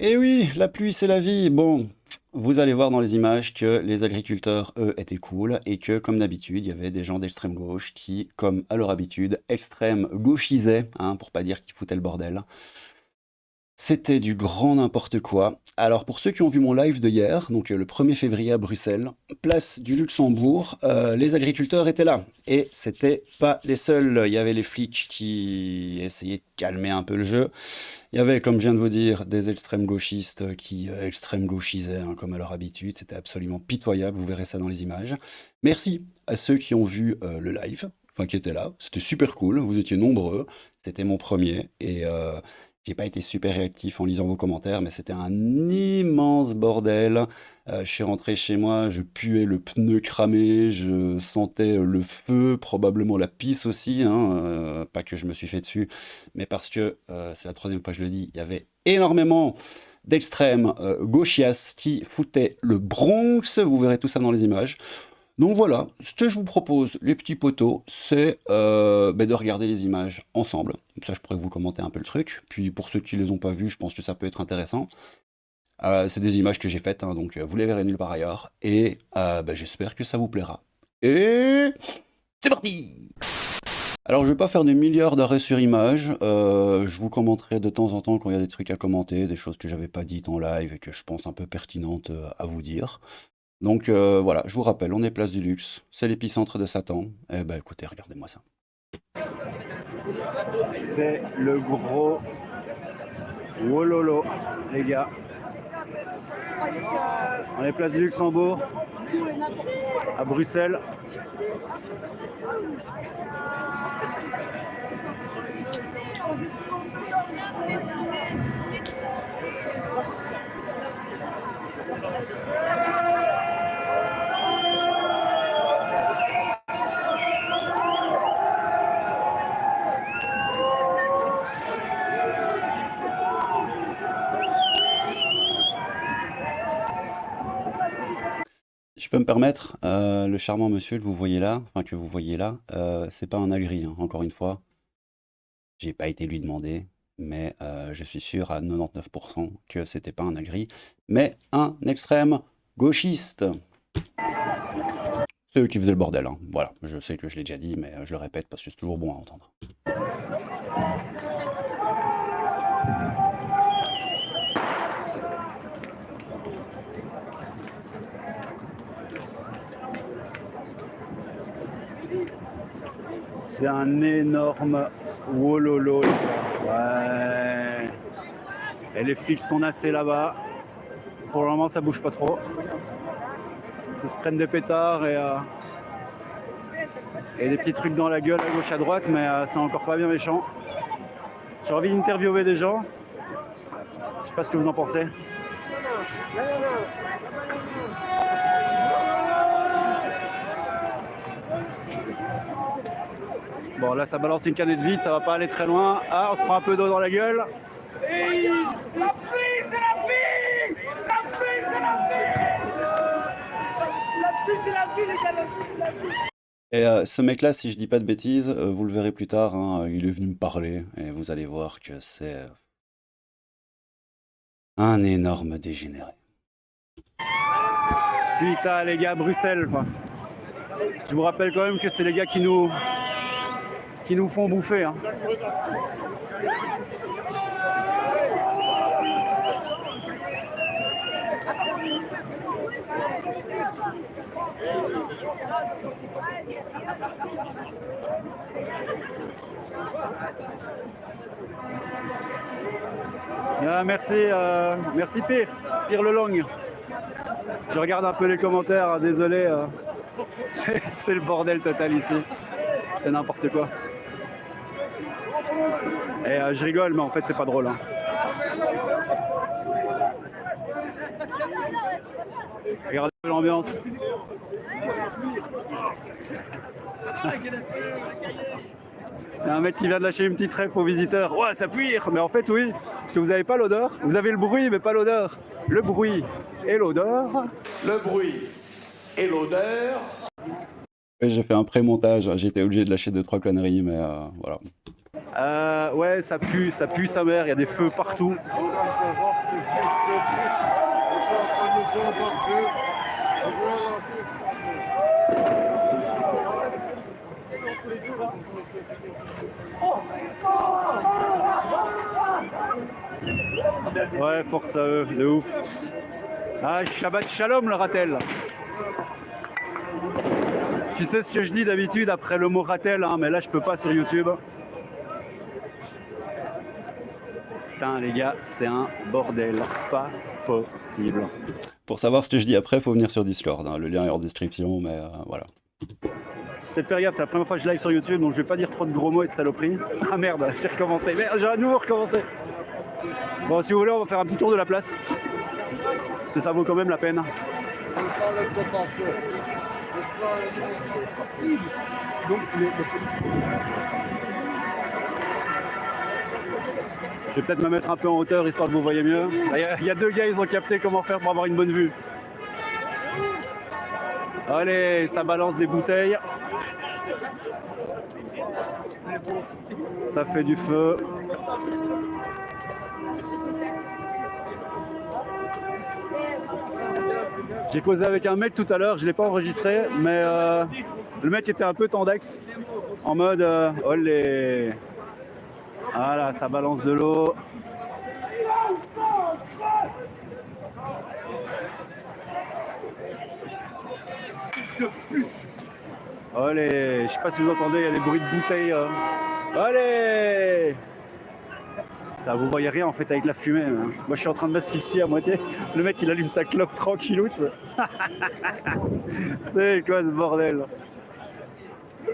Et oui, la pluie, c'est la vie. Bon, vous allez voir dans les images que les agriculteurs, eux, étaient cool et que, comme d'habitude, il y avait des gens d'extrême gauche qui, comme à leur habitude, extrême gauchisaient, hein, pour pas dire qu'ils foutaient le bordel. C'était du grand n'importe quoi. Alors pour ceux qui ont vu mon live de hier, donc le 1er février à Bruxelles, place du Luxembourg, les agriculteurs étaient là. Et c'était pas les seuls. Il y avait les flics qui essayaient de calmer un peu le jeu. Il y avait, comme je viens de vous dire, des extrêmes gauchistes qui extrême gauchisaient, hein, comme à leur habitude. C'était absolument pitoyable, vous verrez ça dans les images. Merci à ceux qui ont vu le live, enfin qui étaient là. C'était super cool, vous étiez nombreux. C'était mon premier et j'ai pas été super réactif en lisant vos commentaires, mais c'était un immense bordel. Je suis rentré chez moi, je puais le pneu cramé, je sentais le feu, probablement la pisse aussi, hein, pas que je me suis fait dessus, mais parce que, c'est la troisième fois que je le dis, il y avait énormément d'extrêmes gauchias qui foutaient le Bronx, vous verrez tout ça dans les images. Donc voilà, ce que je vous propose, les petits potos, c'est de regarder les images ensemble. Comme ça, je pourrais vous commenter un peu le truc. Puis pour ceux qui les ont pas vues, je pense que ça peut être intéressant. C'est des images que j'ai faites, hein, donc vous les verrez nulle part ailleurs. Et j'espère que ça vous plaira. Et c'est parti! Alors je vais pas faire des milliards d'arrêts sur image, je vous commenterai de temps en temps quand il y a des trucs à commenter, des choses que j'avais pas dites en live et que je pense un peu pertinentes à vous dire. Donc voilà, je vous rappelle, on est place du Luxe, c'est l'épicentre de Satan. Eh ben écoutez, regardez-moi ça. C'est le gros Wololo, les gars. On est place du Luxembourg, à Bruxelles. Je peux me permettre, le charmant monsieur que vous voyez là, c'est pas un agri, hein, encore une fois. J'ai pas été lui demander, mais je suis sûr à 99% que c'était pas un agri, mais un extrême gauchiste. C'est eux qui faisaient le bordel, hein. Voilà, je sais que je l'ai déjà dit, mais je le répète parce que c'est toujours bon à entendre. C'est un énorme wololo, les gars. Ouais. Et les flics sont nassés là-bas. Pour le moment, ça bouge pas trop. Ils se prennent des pétards et des petits trucs dans la gueule à gauche à droite, mais c'est encore pas bien méchant. J'ai envie d'interviewer des gens. Je sais pas ce que vous en pensez. Bon, là, ça balance une canette vide, ça va pas aller très loin. Ah, on se prend un peu d'eau dans la gueule. La pluie, c'est la vie! La pluie, c'est la vie! La pluie, c'est la vie, les gars, la pluie, c'est la vie! Et ce mec-là, si je dis pas de bêtises, vous le verrez plus tard, hein, il est venu me parler, et vous allez voir que c'est un énorme dégénéré. Putain, les gars, Bruxelles, quoi. Je vous rappelle quand même que c'est les gars qui nous font bouffer, hein. Merci Pierre Lelong. Je regarde un peu les commentaires, hein, désolé, c'est le bordel total ici, c'est n'importe quoi. Et je rigole, mais en fait c'est pas drôle, hein. Regardez l'ambiance. Il y a un mec qui vient de lâcher une petite ref aux visiteurs. Ouais, ça pue! Mais en fait, oui, parce que vous n'avez pas l'odeur. Vous avez le bruit, mais pas l'odeur. Le bruit et l'odeur. Le bruit et l'odeur. Oui, j'ai fait un pré-montage. J'étais obligé de lâcher 2-3 conneries, mais voilà. Ouais, ça pue sa mère, il y a des feux partout. Ouais, force à eux, de ouf. Ah, Shabbat Shalom le ratel. Tu sais ce que je dis d'habitude après le mot ratel, hein, mais là je peux pas sur YouTube. Putain les gars, c'est un bordel, pas possible. Pour savoir ce que je dis après, faut venir sur Discord, hein. Le lien est en description, mais voilà. Peut-être faire gaffe, c'est la première fois que je live sur YouTube, donc je vais pas dire trop de gros mots et de saloperies. Ah merde, j'ai recommencé, merde, j'ai à nouveau recommencé. Bon, si vous voulez, on va faire un petit tour de la place. Parce que ça vaut quand même la peine. Je vais peut-être me mettre un peu en hauteur, histoire que vous voyez mieux. Il y a deux gars, ils ont capté comment faire pour avoir une bonne vue. Allez, ça balance des bouteilles. Ça fait du feu. J'ai causé avec un mec tout à l'heure, je ne l'ai pas enregistré, mais le mec était un peu tendex, en mode olé. Voilà, ça balance de l'eau. Olé, je sais pas si vous entendez, il y a des bruits de bouteilles. Olé! Putain, vous voyez rien en fait avec la fumée. Hein. Moi je suis en train de m'asphyxier à moitié. Le mec il allume sa clope tranquilloute. C'est quoi ce bordel?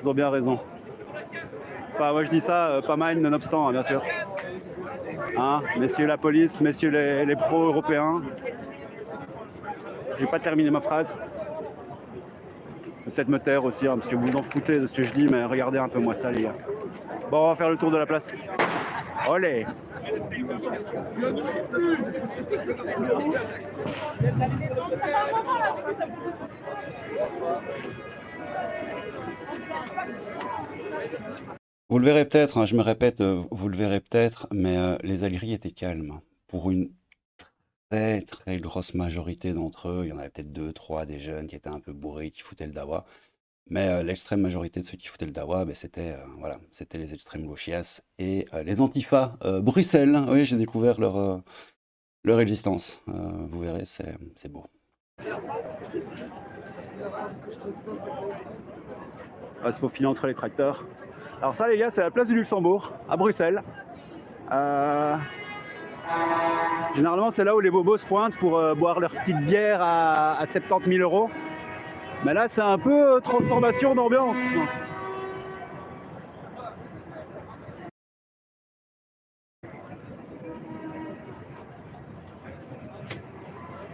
Ils ont bien raison. Enfin, moi je dis ça, pas mine nonobstant, hein, bien sûr. Hein, messieurs la police, messieurs les pro-européens. J'ai pas terminé ma phrase. Peut-être me taire aussi, hein, parce que vous vous en foutez de ce que je dis, mais regardez un peu moi ça les gars. Bon, on va faire le tour de la place. Olé! Vous le verrez peut-être, hein, je me répète, vous le verrez peut-être, mais les Algéries étaient calmes. Pour une très très grosse majorité d'entre eux, il y en avait peut-être 2, 3 des jeunes qui étaient un peu bourrés, qui foutaient le dawa. Mais l'extrême majorité de ceux qui foutaient le dawa, ben, c'était voilà, c'était les extrêmes gauchias et les antifas Bruxelles. Oui, j'ai découvert leur existence. Vous verrez, c'est beau. On va se faufiler entre les tracteurs. Alors ça les gars, c'est la place du Luxembourg, à Bruxelles. Généralement, c'est là où les bobos se pointent pour boire leur petite bière à 70 000 €. Mais là, c'est un peu transformation d'ambiance.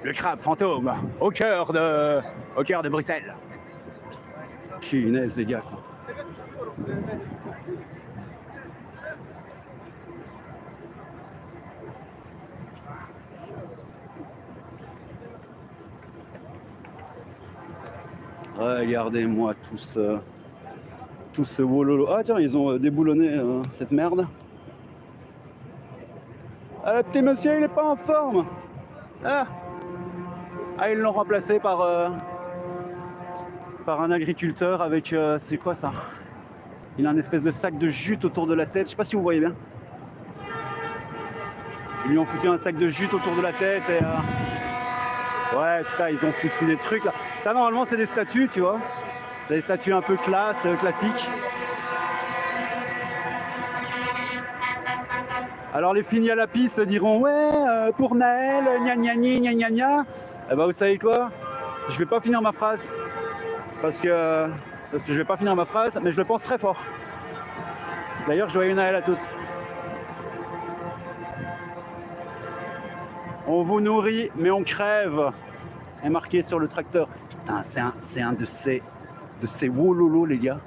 Le crabe fantôme, au cœur de Bruxelles. Punaise, les gars. Quoi. Regardez-moi tout ce wololo. Ah tiens, ils ont déboulonné cette merde. Ah, le petit monsieur, il est pas en forme. Ah, ils l'ont remplacé par un agriculteur avec... c'est quoi ça? Il a un espèce de sac de jute autour de la tête. Je sais pas si vous voyez bien. Ils lui ont foutu un sac de jute autour de la tête et... Ouais, putain, ils ont foutu des trucs là. Ça, normalement, c'est des statues, tu vois. Des statues un peu classiques. Alors, les finis à la pisse diront ouais, pour Naël, gna gna gna gna gna gna. Eh ben, vous savez quoi? Je vais pas finir ma phrase. Parce que je vais pas finir ma phrase, mais je le pense très fort. D'ailleurs, joyeux Naël à tous. On vous nourrit, mais on crève. Est marqué sur le tracteur. Putain, c'est un de ces wololo, les gars.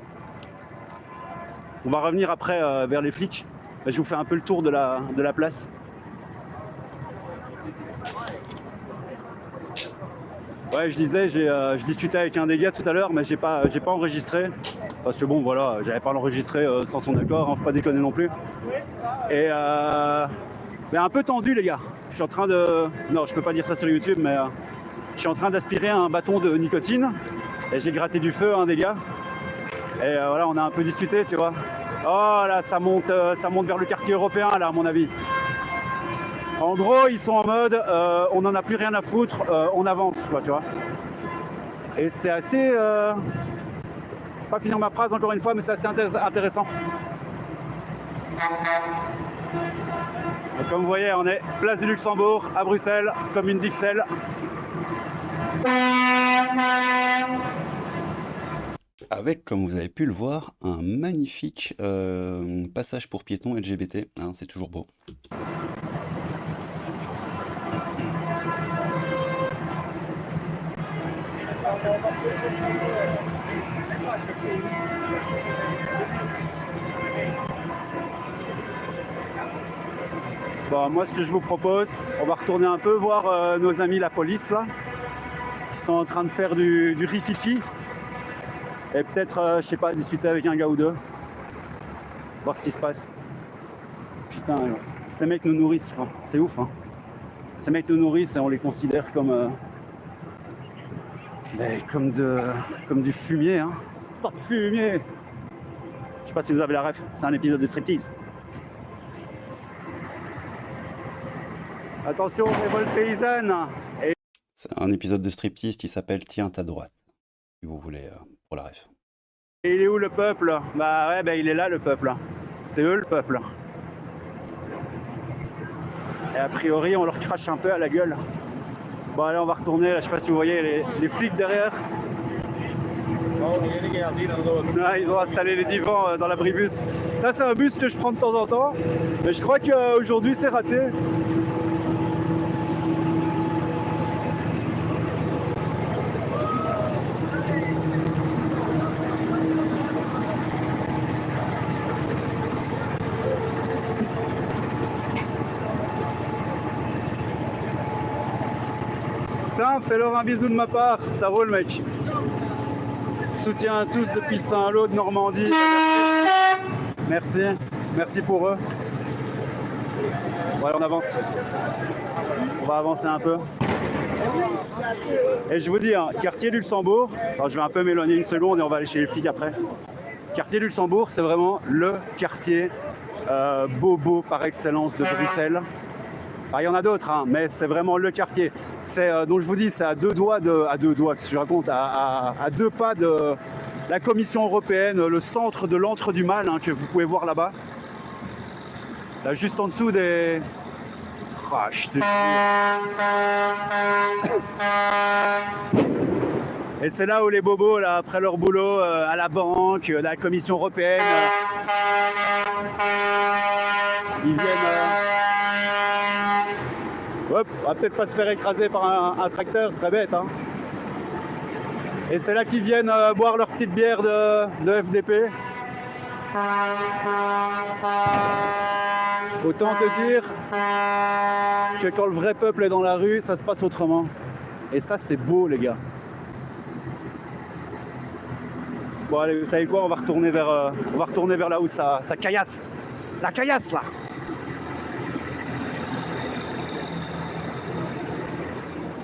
On va revenir après vers les flics. Je vous fais un peu le tour de la place. Ouais, je disais, je discutais avec un des gars tout à l'heure, mais j'ai pas enregistré. Parce que bon, voilà, j'avais pas l'enregistré sans son accord, hein, faut pas déconner non plus. Et mais un peu tendu, les gars. Je suis en train de... Non, je peux pas dire ça sur YouTube, mais je suis en train d'aspirer un bâton de nicotine. Et j'ai gratté du feu, un des gars. Et voilà, on a un peu discuté, tu vois. Oh là, ça monte vers le quartier européen, là, à mon avis. En gros, ils sont en mode, on n'en a plus rien à foutre, on avance, quoi, tu vois. Et c'est assez... Pas finir ma phrase encore une fois, mais c'est assez intéressant. Donc, comme vous voyez, on est place du Luxembourg, à Bruxelles, commune d'Ixelles. Avec, comme vous avez pu le voir, un magnifique passage pour piétons LGBT, hein, c'est toujours beau. Bon, moi, ce que je vous propose, on va retourner un peu voir nos amis la police, là, qui sont en train de faire du rififi. Et peut-être, je sais pas, discuter avec un gars ou deux. Voir ce qui se passe. Putain, ces mecs nous nourrissent, quoi. C'est ouf, hein. Ces mecs nous nourrissent et on les considère comme... mais comme du fumier, hein. Tant de fumier. Je sais pas si vous avez la ref, c'est un épisode de striptease. Attention, révolte paysanne. Et... C'est un épisode de striptease qui s'appelle Tiens ta droite, si vous voulez, pour la ref. Et il est où le peuple? Bah ouais, bah il est là le peuple. C'est eux le peuple. Et a priori, on leur crache un peu à la gueule. Bon allez, on va retourner, là, je sais pas si vous voyez les flics derrière. Ah, ils ont installé les divans dans l'abribus. Ça c'est un bus que je prends de temps en temps, mais je crois qu'aujourd'hui c'est raté. Tiens, fais-leur un bisou de ma part, ça roule mec. Soutien à tous depuis Saint-Lô de Normandie. Merci, merci pour eux. Voilà, on avance. On va avancer un peu. Et je vous dis, hein, quartier du Luxembourg, alors je vais un peu m'éloigner une seconde et on va aller chez les flics après. Quartier du Luxembourg, c'est vraiment le quartier bobo par excellence de Bruxelles. Ah, il y en a d'autres, hein, mais c'est vraiment le quartier. C'est donc je vous dis, c'est à deux doigts, qu'est-ce que je raconte, à deux pas de la Commission européenne, le centre de l'antre du mal, hein, que vous pouvez voir là-bas. Là, juste en dessous des... Oh, je te jure. Et c'est là où les bobos, là, après leur boulot à la banque, la Commission européenne, ils viennent... Hop, on va peut-être pas se faire écraser par un tracteur, ce serait bête, hein. Et c'est là qu'ils viennent boire leur petite bière de FDP. Autant te dire que quand le vrai peuple est dans la rue, ça se passe autrement. Et ça, c'est beau, les gars. Bon, allez, vous savez quoi, on va retourner vers là où ça caillasse. La caillasse, là.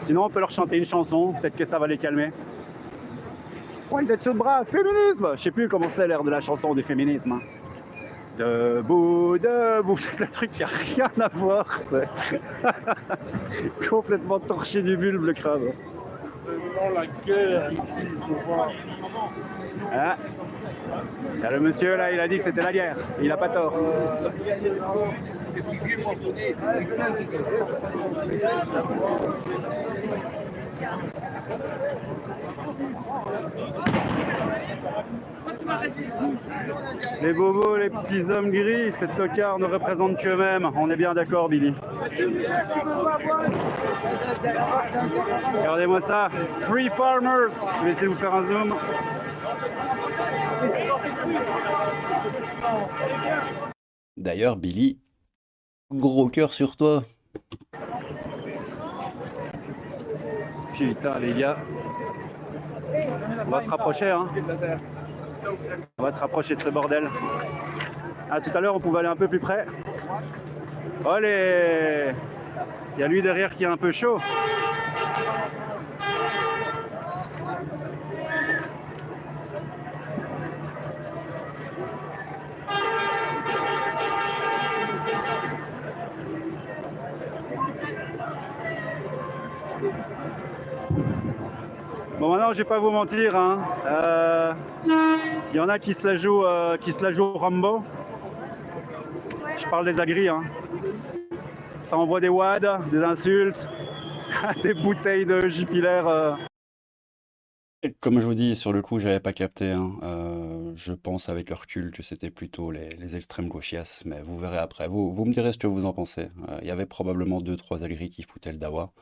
Sinon, on peut leur chanter une chanson, peut-être que ça va les calmer. Pointe de dessous de bras, féminisme. Je sais plus comment c'est l'air de la chanson du féminisme. Hein. Debout, debout, c'est le truc qui a rien à voir. Complètement torché du bulbe, le crâne. C'est vraiment la guerre ici, il faut voir. Ah. Là, le monsieur, là, il a dit que c'était la guerre. Il a pas tort. Les bobos, les petits hommes gris, ces tocards ne représentent qu'eux-mêmes. On est bien d'accord, Billy. Regardez-moi ça. Free Farmers. Je vais essayer de vous faire un zoom. D'ailleurs, Billy, gros cœur sur toi. Putain, les gars. On va se rapprocher, hein. On va se rapprocher de ce bordel. Ah, tout à l'heure, on pouvait aller un peu plus près. Allez! Il y a lui derrière qui est un peu chaud. Bon, maintenant, je vais pas vous mentir, hein. Y en a qui se la jouent Rambo. Je parle des agris, hein. Ça envoie des wads, des insultes, des bouteilles de Jupiler. Comme je vous dis, sur le coup, j'avais pas capté, hein. Je pense avec le recul que c'était plutôt les extrêmes gauchias, mais vous verrez après. Vous me direz ce que vous en pensez. Il y avait probablement 2-3 agris qui foutaient le dawa.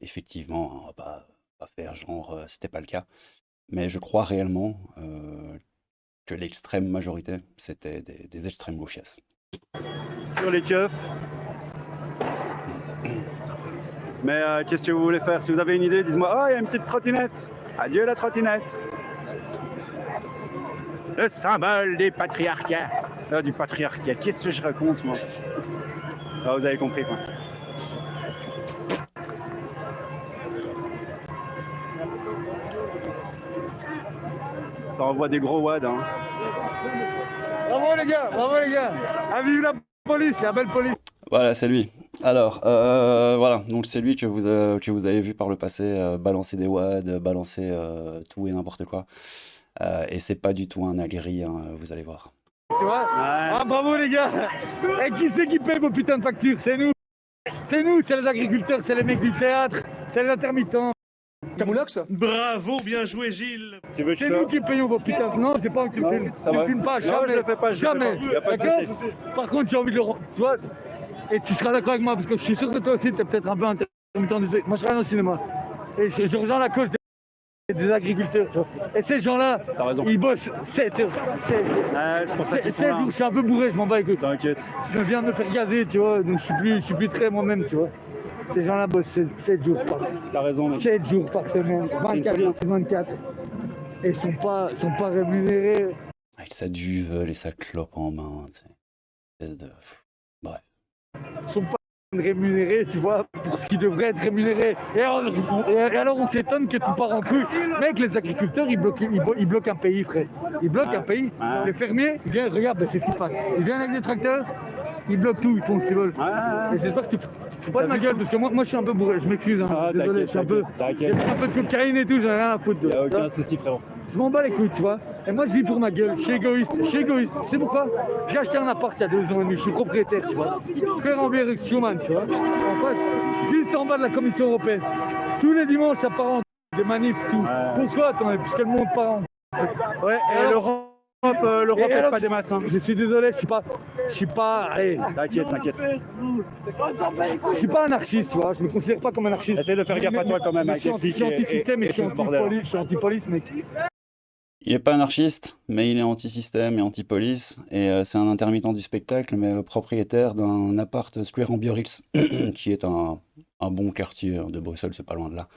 Effectivement, on va pas faire genre c'était pas le cas. Mais je crois réellement que l'extrême majorité, c'était des extrêmes gauchias. Sur les keufs. Mais qu'est-ce que vous voulez faire? Si vous avez une idée, dites-moi. Oh, il y a une petite trottinette. Adieu la trottinette. Le symbole des patriarcats. Du patriarcat. Qu'est-ce que je raconte, moi? Ah, vous avez compris, quoi. Ça envoie des gros wads, hein. Bravo les gars, bravo les gars. Ah, vive la police, la belle police. Voilà, c'est lui. Alors, voilà, donc c'est lui que vous avez vu par le passé balancer des wads, balancer tout et n'importe quoi. Et c'est pas du tout un aguerri, hein, vous allez voir. Tu vois? Ah, bravo les gars. Et qui c'est qui paye vos putains de factures? C'est nous. C'est nous, c'est les agriculteurs, c'est les mecs du théâtre, c'est les intermittents. Camoulox? Bravo, bien joué Gilles. Tu veux que C'est nous qui payons vos putains de... Non, c'est pas un calcul. ça va. Tu filmes pas, Non, jamais. je le fais pas, je le fais jamais. pas. Y a pas de D'accord? Par contre, j'ai envie de le... Tu vois? Et tu seras d'accord avec moi, parce que je suis sûr que toi aussi, t'es peut-être un peu intermittent du... Moi, je travaille au cinéma. Et je rejoins la cause des agriculteurs, tu vois. Et ces gens-là, T'as raison. ils bossent 7 heures. C'est pour ça qu'ils sont 7 là. jours, je suis un peu bourré, je m'en bats les couilles. T'inquiète. Je viens de me faire gazer, tu vois, donc je suis plus très moi-même, tu vois. Ces gens-là bossent 7 jours par T'as raison, mec. 7 jours par semaine, 24 jours sur 24. Et ils sont pas rémunérés. Avec sa duve et sa clope en main. Espèce de... Bref. Ils sont pas rémunérés, tu vois, pour ce qui devrait être rémunéré. Et alors on s'étonne que tout part en couille. Mec, les agriculteurs, ils bloquent un pays, frère. Ils bloquent un pays. Ouais. Les fermiers, ils viennent, regarde, c'est ce qui se passe. Ils viennent avec des tracteurs, ils bloquent tout, ils font ce qu'ils veulent. Ouais. Et j'espère que tu fous pas de ma gueule, parce que moi je suis un peu bourré, je m'excuse, hein. Ah, Désolé, je suis un peu... J'ai pris un peu de cocaïne et tout, j'en ai rien à foutre. Y'a aucun souci, frérot. Je m'en bats les couilles, tu vois. Et moi, je vis pour ma gueule. Je suis égoïste. Je suis égoïste. Tu sais pourquoi? J'ai acheté un appart il y a 2 ans et demi. Je suis propriétaire, tu vois. Je fais remplir avec Schumann, tu vois. En face, juste en bas de la Commission européenne. Tous les dimanches, ça part en des manifs, tout. Pourquoi? Attends, puisque le monde part en... Ouais, et l'Europe Et est alors, pas des masses, hein. Je suis désolé, je suis pas... Allez, T'inquiète. je suis pas anarchiste, tu vois. Je me considère pas comme anarchiste. Essaye de faire gaffe à toi quand même, Mais avec je les suis flics anti-système et je suis tout ce bordel. anti-police. Je suis anti-police, mec. Il est pas anarchiste, mais il est anti-système et anti-police. Et c'est un intermittent du spectacle, mais propriétaire d'un appart square en Biorix, qui est un bon quartier de Bruxelles, c'est pas loin de là.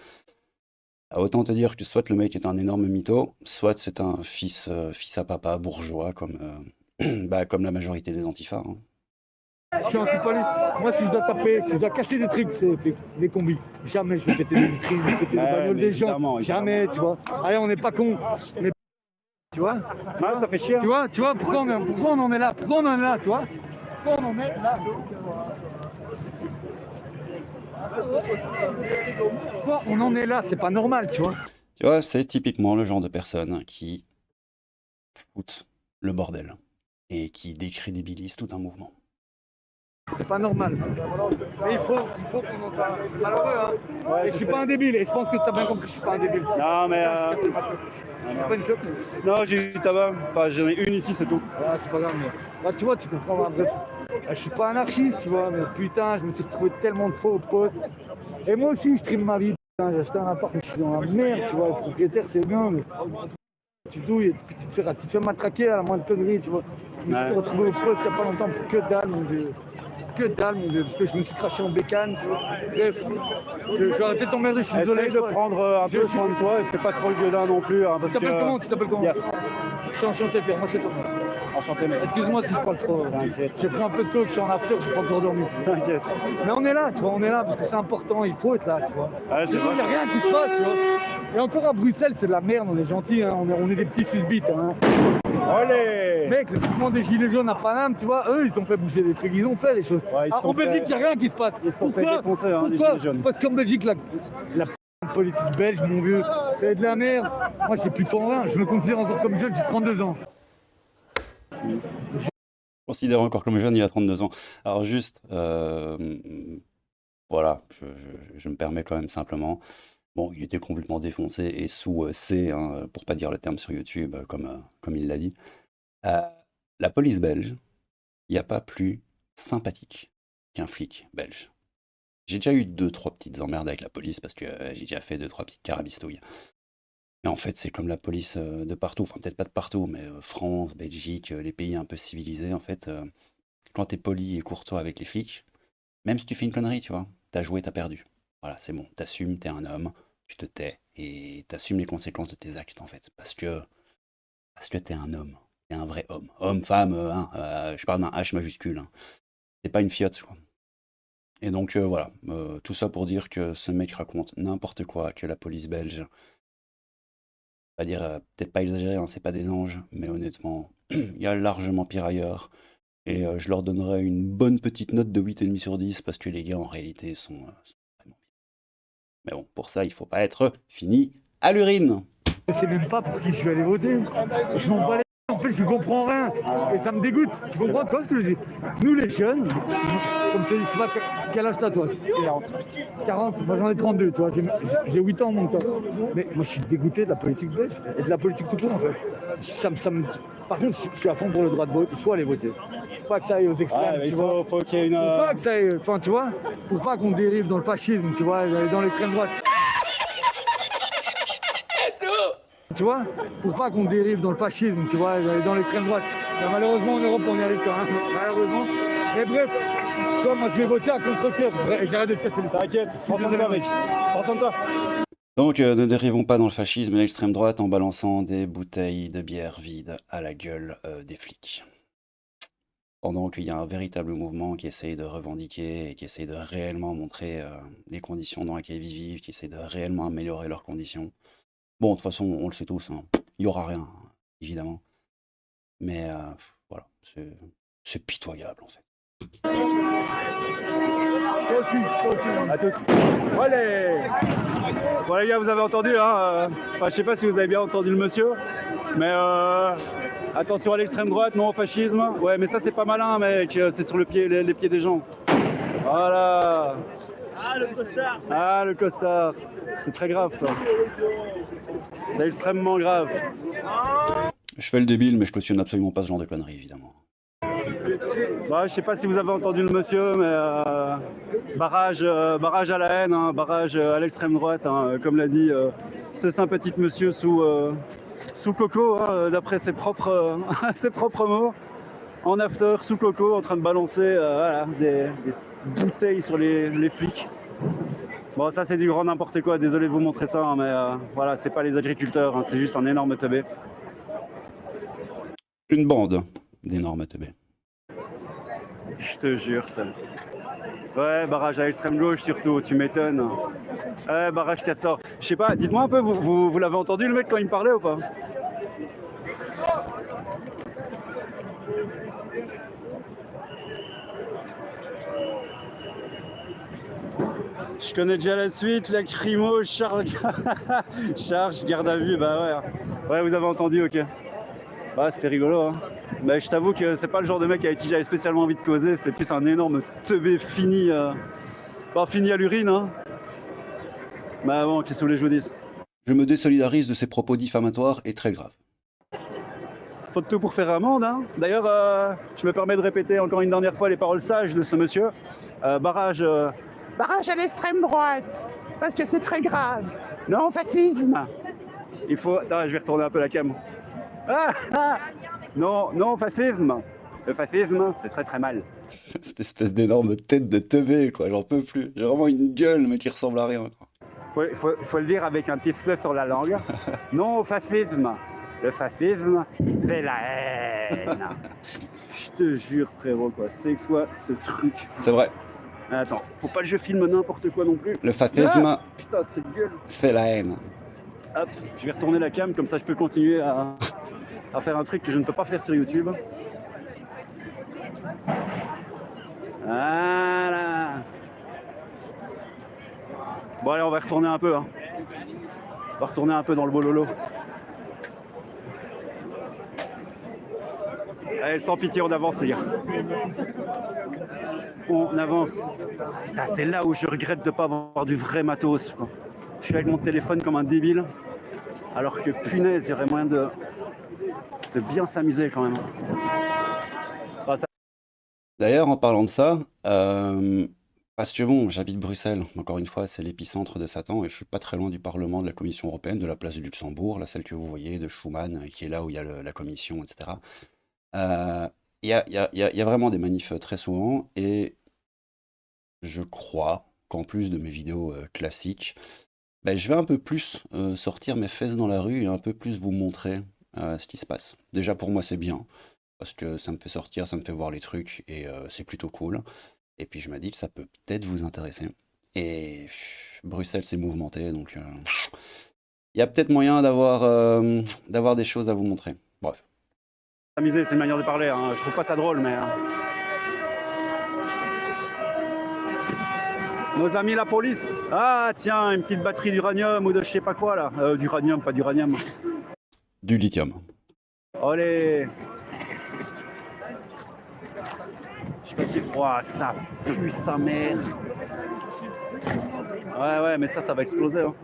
Autant te dire que soit le mec est un énorme mytho, soit c'est un fils à papa bourgeois, comme la majorité des antifas, hein. Je suis anti-police. Moi, si je dois taper, si je dois casser des trucs, c'est des combis. Jamais je vais péter des vitrines, péter des bagnoles mais des gens. évidemment. Jamais, tu vois. Allez, on n'est pas cons. Mais... Tu vois? Ah, ça fait chier. Tu vois, pourquoi on en est là? Pourquoi on en est là, tu vois? Pourquoi on en est là? Pourquoi on en est là? C'est pas normal, tu vois. Tu vois, c'est typiquement le genre de personne qui fout le bordel et qui décrédibilise tout un mouvement. C'est pas normal. Mais il faut qu'on en soit malheureux, hein. Et je suis pas un débile, et je pense que tu as bien compris que je suis pas un débile. Non, mais... T'as pas une clope, mais... Non, j'ai du tabac. Enfin, j'en ai une ici, c'est tout. Ah, c'est pas grave, mais... Bah, tu vois, tu comprends, bref. Je suis pas anarchiste, tu vois, mais putain, je me suis retrouvé tellement de fois au poste. Et moi aussi, je trime ma vie, putain, j'ai acheté un appart, mais je suis dans la merde, tu vois, le propriétaire, c'est bien, mais... Tu douilles et puis tu te fais matraquer à la moindre connerie, tu vois. Je me suis retrouvé au poste il y a pas longtemps pour que dalle, donc... Que dalle, mon vieux, parce que je me suis craché en bécane. Bref, je vais arrêter de t'emmerder, je suis désolé. Essaye de prendre un peu soin de toi et c'est pas trop le gueudin non plus. Hein, Tu parce t'appelles que... comment? Tu t'appelles comment? Yeah. Je suis enchanté, Pierre, moi c'est Thomas. Enchanté, mec. Excuse-moi si je parle trop. T'inquiète. J'ai pris un peu de coke, je suis en after, je suis pas encore dormi. T'inquiète. Mais on est là, tu vois, on est là parce que c'est important, il faut être là, tu vois. Ouais, Il n'y a rien qui se passe, tu vois. Et encore à Bruxelles, c'est de la merde, on est gentils, hein, on est des petits susbites. Hein. Allez. Mec, le mouvement des gilets jaunes à Paname, tu vois, eux, ils ont fait bouger des trucs, ils ont fait les choses. Ouais, ils Ah, sont en Belgique, il fait- n'y a rien qui se passe. Ils sont fait Pourquoi défoncer, hein, les Pourquoi gilets jaunes. Parce qu'en Belgique, la politique belge, mon vieux, c'est de la merde. Moi, je sais plus fort rien, je me considère encore comme jeune, j'ai 32 ans. Considère encore comme jeune, il a 32 ans. Alors juste, voilà, je me permets quand même simplement. Bon, il était complètement défoncé et sous C, hein, pour pas dire le terme sur YouTube, comme il l'a dit. La police belge, il n'y a pas plus sympathique qu'un flic belge. J'ai déjà eu 2-3 petites emmerdes avec la police parce que j'ai déjà fait 2-3 petites carabistouilles. Mais en fait, c'est comme la police de partout, enfin peut-être pas de partout, mais France, Belgique, les pays un peu civilisés, en fait, quand t'es poli et courtois avec les flics, même si tu fais une connerie, tu vois, t'as joué, t'as perdu. Voilà, c'est bon, t'assumes, t'es un homme, tu te tais et t'assumes les conséquences de tes actes, en fait, parce que t'es un homme, t'es un vrai homme. Homme, femme, je parle d'un H majuscule, hein. T'es pas une fiotte, quoi. Et donc voilà, tout ça pour dire que ce mec raconte n'importe quoi, que la police belge, on va dire, peut-être pas exagéré, hein, c'est pas des anges, mais honnêtement, il y a largement pire ailleurs. Et je leur donnerais une bonne petite note de 8,5 sur 10 parce que les gars, en réalité, sont vraiment bien. Mais bon, pour ça, il faut pas être fini à l'urine. Je sais même pas pour qui je vais aller voter. Je m'en bats les... En fait, je comprends rien. Et ça me dégoûte. Tu comprends? Toi, ce que je dis? Nous, les jeunes, comme je te dis, je sais pas quel âge t'as, toi? 40. Moi, j'en ai 32, tu vois. J'ai 8 ans, mon temps. Mais moi, je suis dégoûté de la politique belge et de la politique tout court, en fait. Par contre, je suis à fond pour le droit de vote. Il faut aller voter. Faut pas que ça aille aux extrêmes, Ouais, tu il vois. faut qu'il y ait une... Faut pas que ça aille... Enfin, tu vois, pour pas qu'on dérive dans le fascisme, tu vois, dans l'extrême droite. Tu vois, pour pas qu'on dérive dans le fascisme, tu vois, dans l'extrême droite. Et malheureusement, en Europe, on y arrive quand même, malheureusement. Mais bref, tu vois, moi, je vais voter à contre-cœur. J'arrête de te casser les pattes. T'inquiète, prends soin de toi, mec. Prends soin de toi. Donc ne dérivons pas dans le fascisme et l'extrême droite en balançant des bouteilles de bière vides à la gueule des flics. Pendant qu'il y a un véritable mouvement qui essaye de revendiquer et qui essaye de réellement montrer les conditions dans lesquelles ils vivent, qui essaye de réellement améliorer leurs conditions. Bon, de toute façon, on le sait tous, hein. Il n'y aura rien, évidemment. Mais voilà, c'est pitoyable, en fait. À toutes. Allez. Bon les gars, vous avez entendu, hein, enfin, je sais pas si vous avez bien entendu le monsieur, mais attention à l'extrême droite, non au fascisme. Ouais, mais ça c'est pas malin, mec, c'est sur les pieds des gens. Voilà. Ah, le costard. Ah, le costard. C'est très grave, ça. C'est extrêmement grave. Je fais le débile, mais je cautionne absolument pas ce genre de conneries, évidemment. Bah, je sais pas si vous avez entendu le monsieur, mais barrage à la haine, hein, barrage à l'extrême droite, hein, comme l'a dit ce sympathique monsieur sous coco, hein, d'après ses propres mots, en after, sous coco, en train de balancer voilà, des bouteilles sur les flics. Bon, ça c'est du grand n'importe quoi, désolé de vous montrer ça, hein, mais voilà, c'est pas les agriculteurs, hein, c'est juste un énorme teubé. Une bande d'énormes teubés. Je te jure, ça. Ouais, barrage à l'extrême gauche surtout, tu m'étonnes. Ouais, barrage Castor. Je sais pas, dites-moi un peu, vous l'avez entendu le mec quand il me parlait ou pas? Je connais déjà la suite, lacrymo, charge, garde à vue, bah ouais. Ouais, vous avez entendu, ok. Ouais, c'était rigolo, hein. Bah, je t'avoue que c'est pas le genre de mec avec qui j'avais spécialement envie de causer, c'était plus un énorme teubé fini, fini à l'urine, hein. Bah bon, qu'est-ce que vous voulez que je vous dise? Je me désolidarise de ces propos diffamatoires et très graves. Faut de tout pour faire amende, hein. D'ailleurs, je me permets de répéter encore une dernière fois les paroles sages de ce monsieur. Barrage à l'extrême droite, parce que c'est très grave. Non au fascisme. Il faut... Attends, je vais retourner un peu la cam. Non au fascisme. Le fascisme, c'est très très mal. Cette espèce d'énorme tête de teubé, quoi, j'en peux plus. J'ai vraiment une gueule, mais qui ressemble à rien, quoi. Faut le dire avec un petit feu sur la langue. Non au fascisme. Le fascisme, c'est la haine. Je te jure, frérot, quoi. C'est quoi ce truc? C'est vrai, Attends, faut pas que je filme n'importe quoi non plus. le fascisme Ah, putain, cette gueule. fait la haine. Hop, je vais retourner la cam, comme ça je peux continuer à faire un truc que je ne peux pas faire sur YouTube. Voilà. Bon allez, on va retourner un peu. Hein. On va retourner un peu dans le bololo. Allez, sans pitié, on avance les gars. On avance. Putain, c'est là où je regrette de ne pas avoir du vrai matos, quoi. Je suis avec mon téléphone comme un débile. Alors que punaise, il y aurait moyen de bien s'amuser quand même. Ah, ça- D'ailleurs, en parlant de ça, parce que bon, j'habite Bruxelles, encore une fois, c'est l'épicentre de Satan, et je suis pas très loin du Parlement, de la Commission européenne, de la place du Luxembourg, là, celle que vous voyez, de Schuman, qui est là où il y a la Commission, etc. Il y a vraiment des manifs très souvent, et je crois qu'en plus de mes vidéos classiques, ben, je vais un peu plus sortir mes fesses dans la rue et un peu plus vous montrer ce qui se passe. Déjà pour moi c'est bien, parce que ça me fait sortir, ça me fait voir les trucs et c'est plutôt cool. Et puis je me dis que ça peut peut-être vous intéresser. Et Bruxelles c'est mouvementé, donc il y a peut-être moyen d'avoir des choses à vous montrer. Bref. S'amuser, c'est une manière de parler. Hein. Je trouve pas ça drôle, mais. Nos amis la police. Ah tiens, une petite batterie d'uranium ou de je sais pas quoi là. D'uranium, pas d'uranium. Du lithium. Allez. Je sais pas si. Ouah, ça pue sa mère. Ouais, mais ça va exploser. Hein.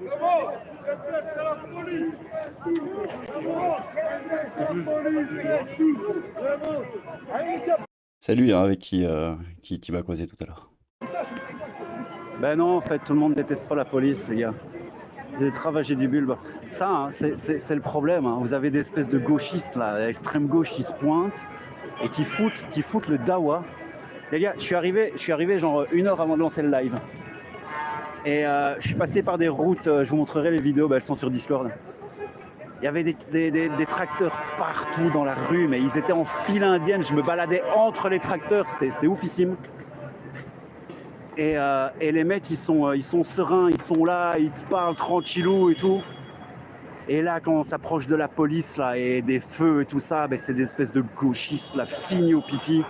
C'est lui hein, avec qui m'a causé tout à l'heure. Ben non, en fait, tout le monde déteste pas la police, les gars. Les travaillés du bulbe. Ça, hein, c'est le problème. Hein. Vous avez des espèces de gauchistes, là, l'extrême gauche qui se pointent et qui foutent le dawa. Les gars, je suis arrivé genre 1 heure avant de lancer le live. Et je suis passé par des routes, je vous montrerai les vidéos, elles sont sur Discord. Il y avait des tracteurs partout dans la rue, mais ils étaient en file indienne. Je me baladais entre les tracteurs, c'était oufissime. Et les mecs, ils sont sereins, ils sont là, ils te parlent tranquillou et tout. Et là, quand on s'approche de la police là, et des feux et tout ça, c'est des espèces de gauchistes, là, finis au pipi,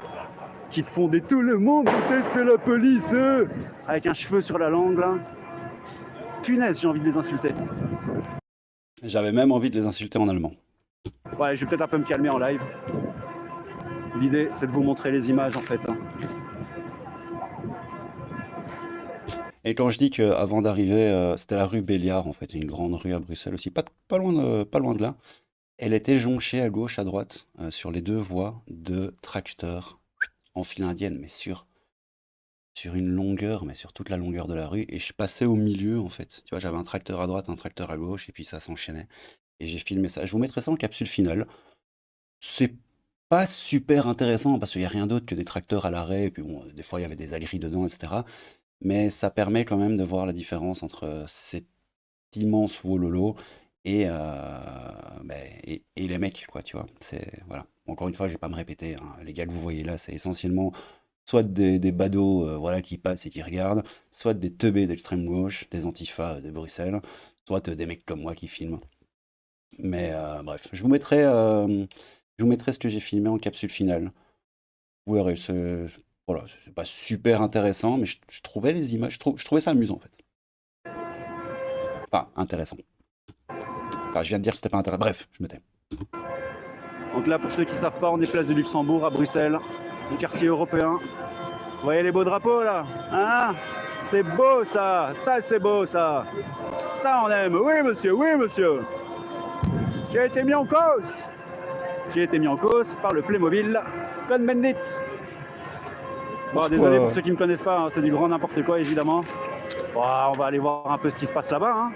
qui te font des « tout le monde déteste la police !» avec un cheveu sur la langue, là. Punaise, j'ai envie de les insulter. J'avais même envie de les insulter en allemand. Ouais, je vais peut-être un peu me calmer en live. L'idée, c'est de vous montrer les images, en fait. Hein. Et quand je dis qu'avant d'arriver, c'était la rue Béliard, en fait, une grande rue à Bruxelles aussi, pas loin de là, elle était jonchée à gauche, à droite, sur les 2 voies de tracteurs en file indienne, mais sur une longueur, mais sur toute la longueur de la rue, et je passais au milieu, en fait. Tu vois, j'avais un tracteur à droite, un tracteur à gauche, et puis ça s'enchaînait. Et j'ai filmé ça. Je vous mettrai ça en capsule finale. C'est pas super intéressant, parce qu'il n'y a rien d'autre que des tracteurs à l'arrêt, et puis bon, des fois, il y avait des aleries dedans, etc. Mais ça permet quand même de voir la différence entre cet immense wololo et les mecs, quoi, tu vois. Voilà. Encore une fois, je vais pas me répéter, hein. Les gars que vous voyez là, c'est essentiellement soit des badauds voilà, qui passent et qui regardent, soit des teubés d'extrême gauche, des antifas de Bruxelles, soit des mecs comme moi qui filment. Mais bref, je vous mettrai ce que j'ai filmé en capsule finale. Vous verrez, voilà, c'est pas super intéressant, mais je trouvais les images, je trouvais ça amusant en fait. Enfin, intéressant. Enfin, je viens de dire que c'était pas intéressant. Bref, je me tais. Donc là, pour ceux qui savent pas, on est place du Luxembourg à Bruxelles, un quartier européen. Vous voyez les beaux drapeaux là, hein? C'est beau ça, c'est beau ça. Ça on aime, oui monsieur. J'ai été mis en cause. Par le Playmobil Cohn-Bendit. Bon, désolé pour ceux qui me connaissent pas, hein, c'est du grand n'importe quoi évidemment. Bon, on va aller voir un peu ce qui se passe là-bas. Hein.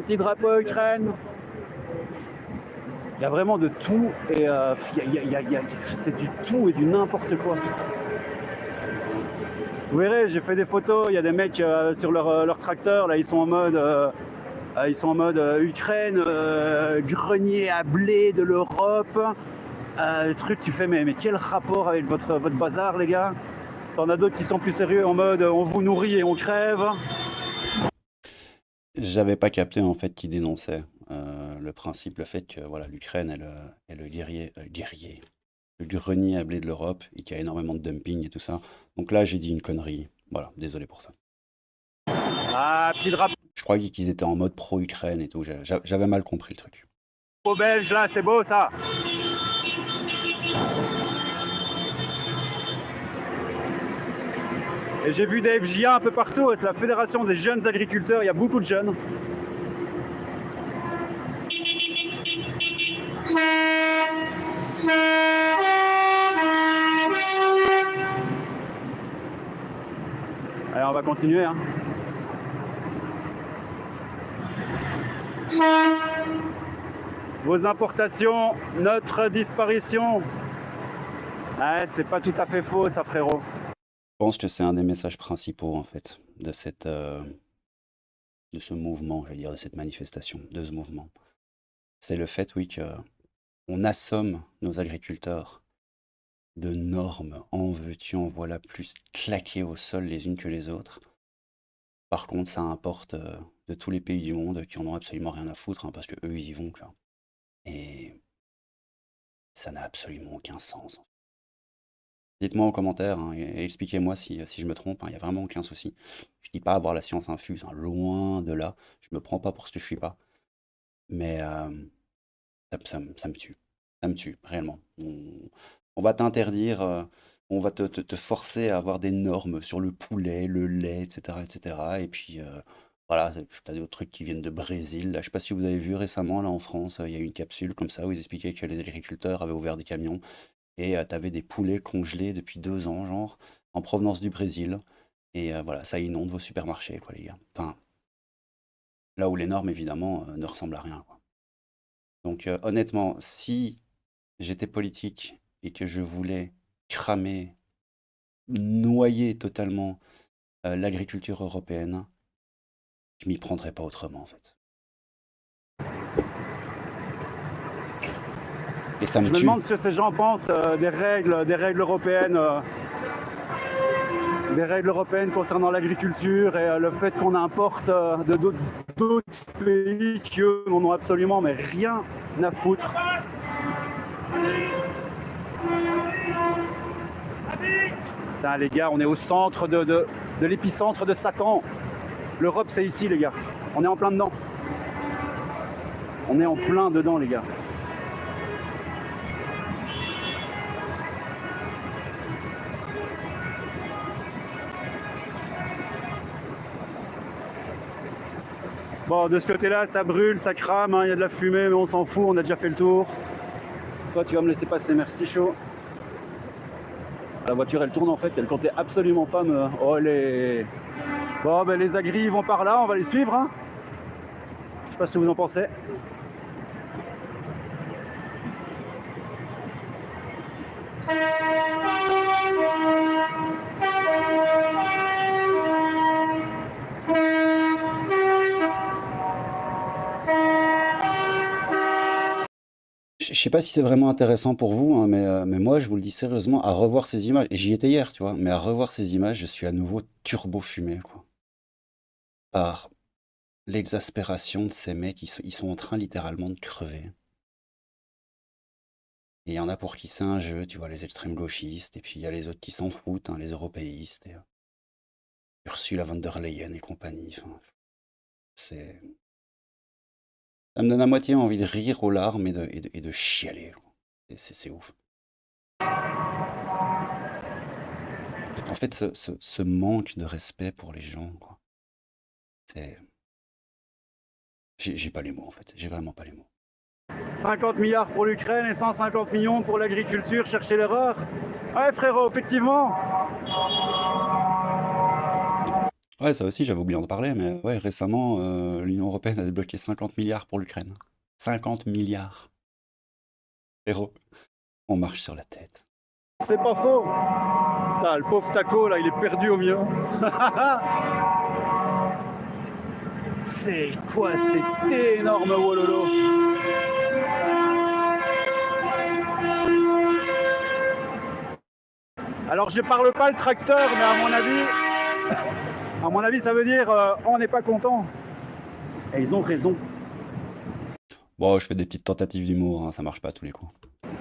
un petit drapeau Ukraine. Il y a vraiment de tout et c'est du tout et du n'importe quoi. Vous verrez, j'ai fait des photos, il y a des mecs sur leur tracteur, là ils sont en mode, Ukraine, grenier à blé de l'Europe. Le truc, tu fais, mais quel rapport avec votre bazar, les gars? T'en as d'autres qui sont plus sérieux en mode, on vous nourrit et on crève. J'avais pas capté en fait qu'il dénonçait le principe, le fait que voilà, l'Ukraine est le le grenier à blé de l'Europe et qu'il y a énormément de dumping et tout ça. Donc là, j'ai dit une connerie. Voilà, désolé pour ça. Ah, petit drapeau Je croyais qu'ils étaient en mode pro-Ukraine et tout. J'avais mal compris le truc. belge, là, c'est beau ça. Et j'ai vu des FJA un peu partout, c'est la Fédération des jeunes agriculteurs, il y a beaucoup de jeunes. Allez, on va continuer. Hein. Vos importations, notre disparition. Ouais, c'est pas tout à fait faux, ça, frérot. Je pense que c'est un des messages principaux, en fait, de ce mouvement, je veux dire, de cette manifestation, de ce mouvement. C'est le fait, oui, qu'on assomme nos agriculteurs de normes, en veux-tu, en voilà, plus claquées au sol les unes que les autres. Par contre, ça importe de tous les pays du monde qui en ont absolument rien à foutre, hein, parce que eux, ils y vont, quoi. Et ça n'a absolument aucun sens. Dites-moi en commentaire hein, et expliquez-moi si je me trompe, hein, il n'y a vraiment aucun souci. Je dis pas avoir la science infuse, hein, loin de là. Je me prends pas pour ce que je suis pas. Mais ça me tue. Ça me tue, réellement. On va t'interdire, on va te forcer à avoir des normes sur le poulet, le lait, etc. etc. Et puis voilà, tu as d'autres trucs qui viennent de Brésil. Là, je sais pas si vous avez vu récemment, là en France, il y a eu une capsule comme ça où ils expliquaient que les agriculteurs avaient ouvert des camions et tu avais des poulets congelés depuis 2 ans, genre, en provenance du Brésil. Et voilà, ça inonde vos supermarchés, quoi, les gars. Enfin, là où les normes, évidemment, ne ressemblent à rien, quoi. Donc, honnêtement, si j'étais politique et que je voulais cramer, noyer totalement l'agriculture européenne, je m'y prendrais pas autrement, en fait. Et ça me Je me tue. demande ce que ces gens pensent des règles européennes. Des règles européennes concernant l'agriculture et le fait qu'on importe de d'autres pays qui eux n'en ont absolument mais rien à foutre. Putain les gars, on est au centre de l'épicentre de Satan. L'Europe c'est ici les gars, on est en plein dedans. On est en plein dedans les gars. Bon, de ce côté-là, ça brûle, ça crame, hein, y a de la fumée, mais on s'en fout, on a déjà fait le tour. Toi, tu vas me laisser passer, merci chaud. La voiture, elle tourne en fait, elle comptait absolument pas me... Oh les... Bon, ben les agris vont par là, on va les suivre. Hein. Je sais pas ce que vous en pensez. Je sais pas si c'est vraiment intéressant pour vous, hein, mais moi, je vous le dis sérieusement, à revoir ces images, et j'y étais hier, tu vois, mais à revoir ces images, je suis à nouveau turbo fumé, quoi. Par l'exaspération de ces mecs, ils sont en train littéralement de crever. Et il y en a pour qui c'est un jeu, tu vois, les extrêmes gauchistes, et puis il y a les autres qui s'en foutent, hein, les européistes, et Ursula von der Leyen et compagnie. Enfin, c'est... Ça me donne à moitié envie de rire aux larmes et de chialer. C'est ouf. En fait, ce manque de respect pour les gens, quoi. C'est... J'ai pas les mots, en fait. J'ai vraiment pas les mots. 50 milliards pour l'Ukraine et 150 millions pour l'agriculture, cherchez l'erreur. Ouais frérot, effectivement. Ouais, ça aussi, j'avais oublié d'en parler, mais ouais, récemment, l'Union européenne a débloqué 50 milliards pour l'Ukraine. 50 milliards. Héros, on marche sur la tête. C'est pas faux. Ah, le pauvre Taco, là, il est perdu au milieu. C'est quoi cet énorme Wololo? Alors, je parle pas le tracteur, mais à mon avis, ça veut dire on n'est pas content. Et ils ont raison, Bon, je fais des petites tentatives d'humour, hein, ça marche pas à tous les coups.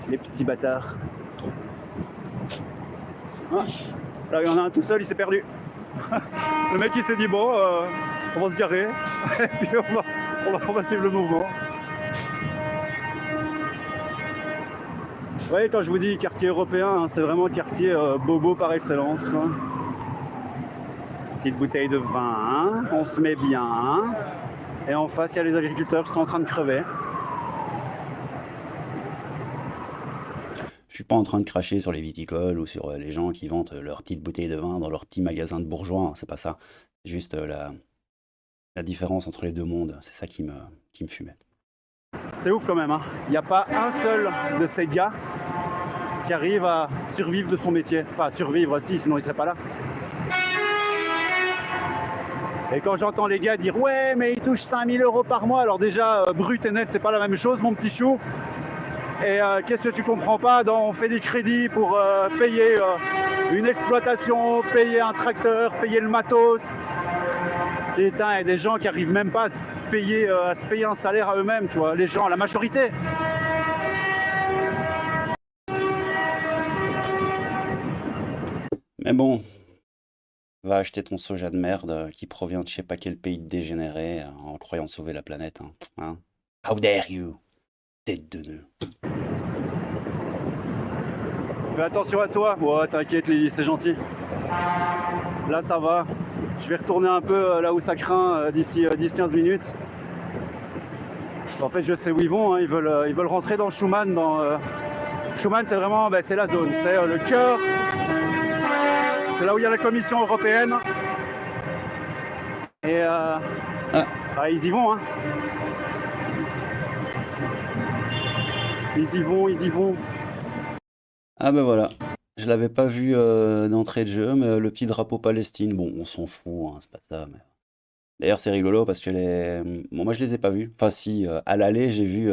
les petits bâtards. Ah, là, il y en a un tout seul, il s'est perdu. Le mec, il s'est dit bon, on va se garer, et puis on va suivre le mouvement. Vous voyez, quand je vous dis quartier européen, hein, c'est vraiment le quartier bobo par excellence, quoi. Petite bouteille de vin, on se met bien. Et en face, il y a les agriculteurs qui sont en train de crever. Je suis pas en train de cracher sur les viticoles ou sur les gens qui vendent leur petite bouteille de vin dans leur petit magasin de bourgeois, hein, c'est pas ça. C'est juste la différence entre les deux mondes, c'est ça qui me fumait. C'est ouf quand même, hein. Il n'y a pas un seul de ces gars qui arrive à survivre de son métier. Enfin, survivre aussi, sinon il serait pas là. Et quand j'entends les gars dire « Ouais, mais ils touchent 5000 € par mois », alors déjà, brut et net, c'est pas la même chose, mon petit chou. Et qu'est-ce que tu comprends pas on fait des crédits pour payer une exploitation, payer un tracteur, payer le matos. Putain, il y a des gens qui arrivent même pas à se payer un salaire à eux-mêmes, tu vois, les gens, la majorité. Mais bon, va acheter ton soja de merde qui provient de je sais pas quel pays dégénéré en croyant sauver la planète, hein. How dare you, tête de nœud. Fais attention à toi. Ouais, t'inquiète Lily, c'est gentil. Là, ça va. Je vais retourner un peu là où ça craint d'ici 10-15 minutes. En fait, je sais où ils vont, hein. Ils veulent rentrer dans Schuman. Schuman, c'est vraiment c'est la zone, c'est le cœur. C'est là où il y a la Commission européenne. Et ils y vont, hein. Ils y vont. Ah ben voilà, je l'avais pas vu d'entrée de jeu, mais le petit drapeau Palestine, bon, on s'en fout, hein, c'est pas ça. Mais... D'ailleurs, c'est rigolo parce que bon, moi je les ai pas vus. Enfin, si, à l'aller, j'ai vu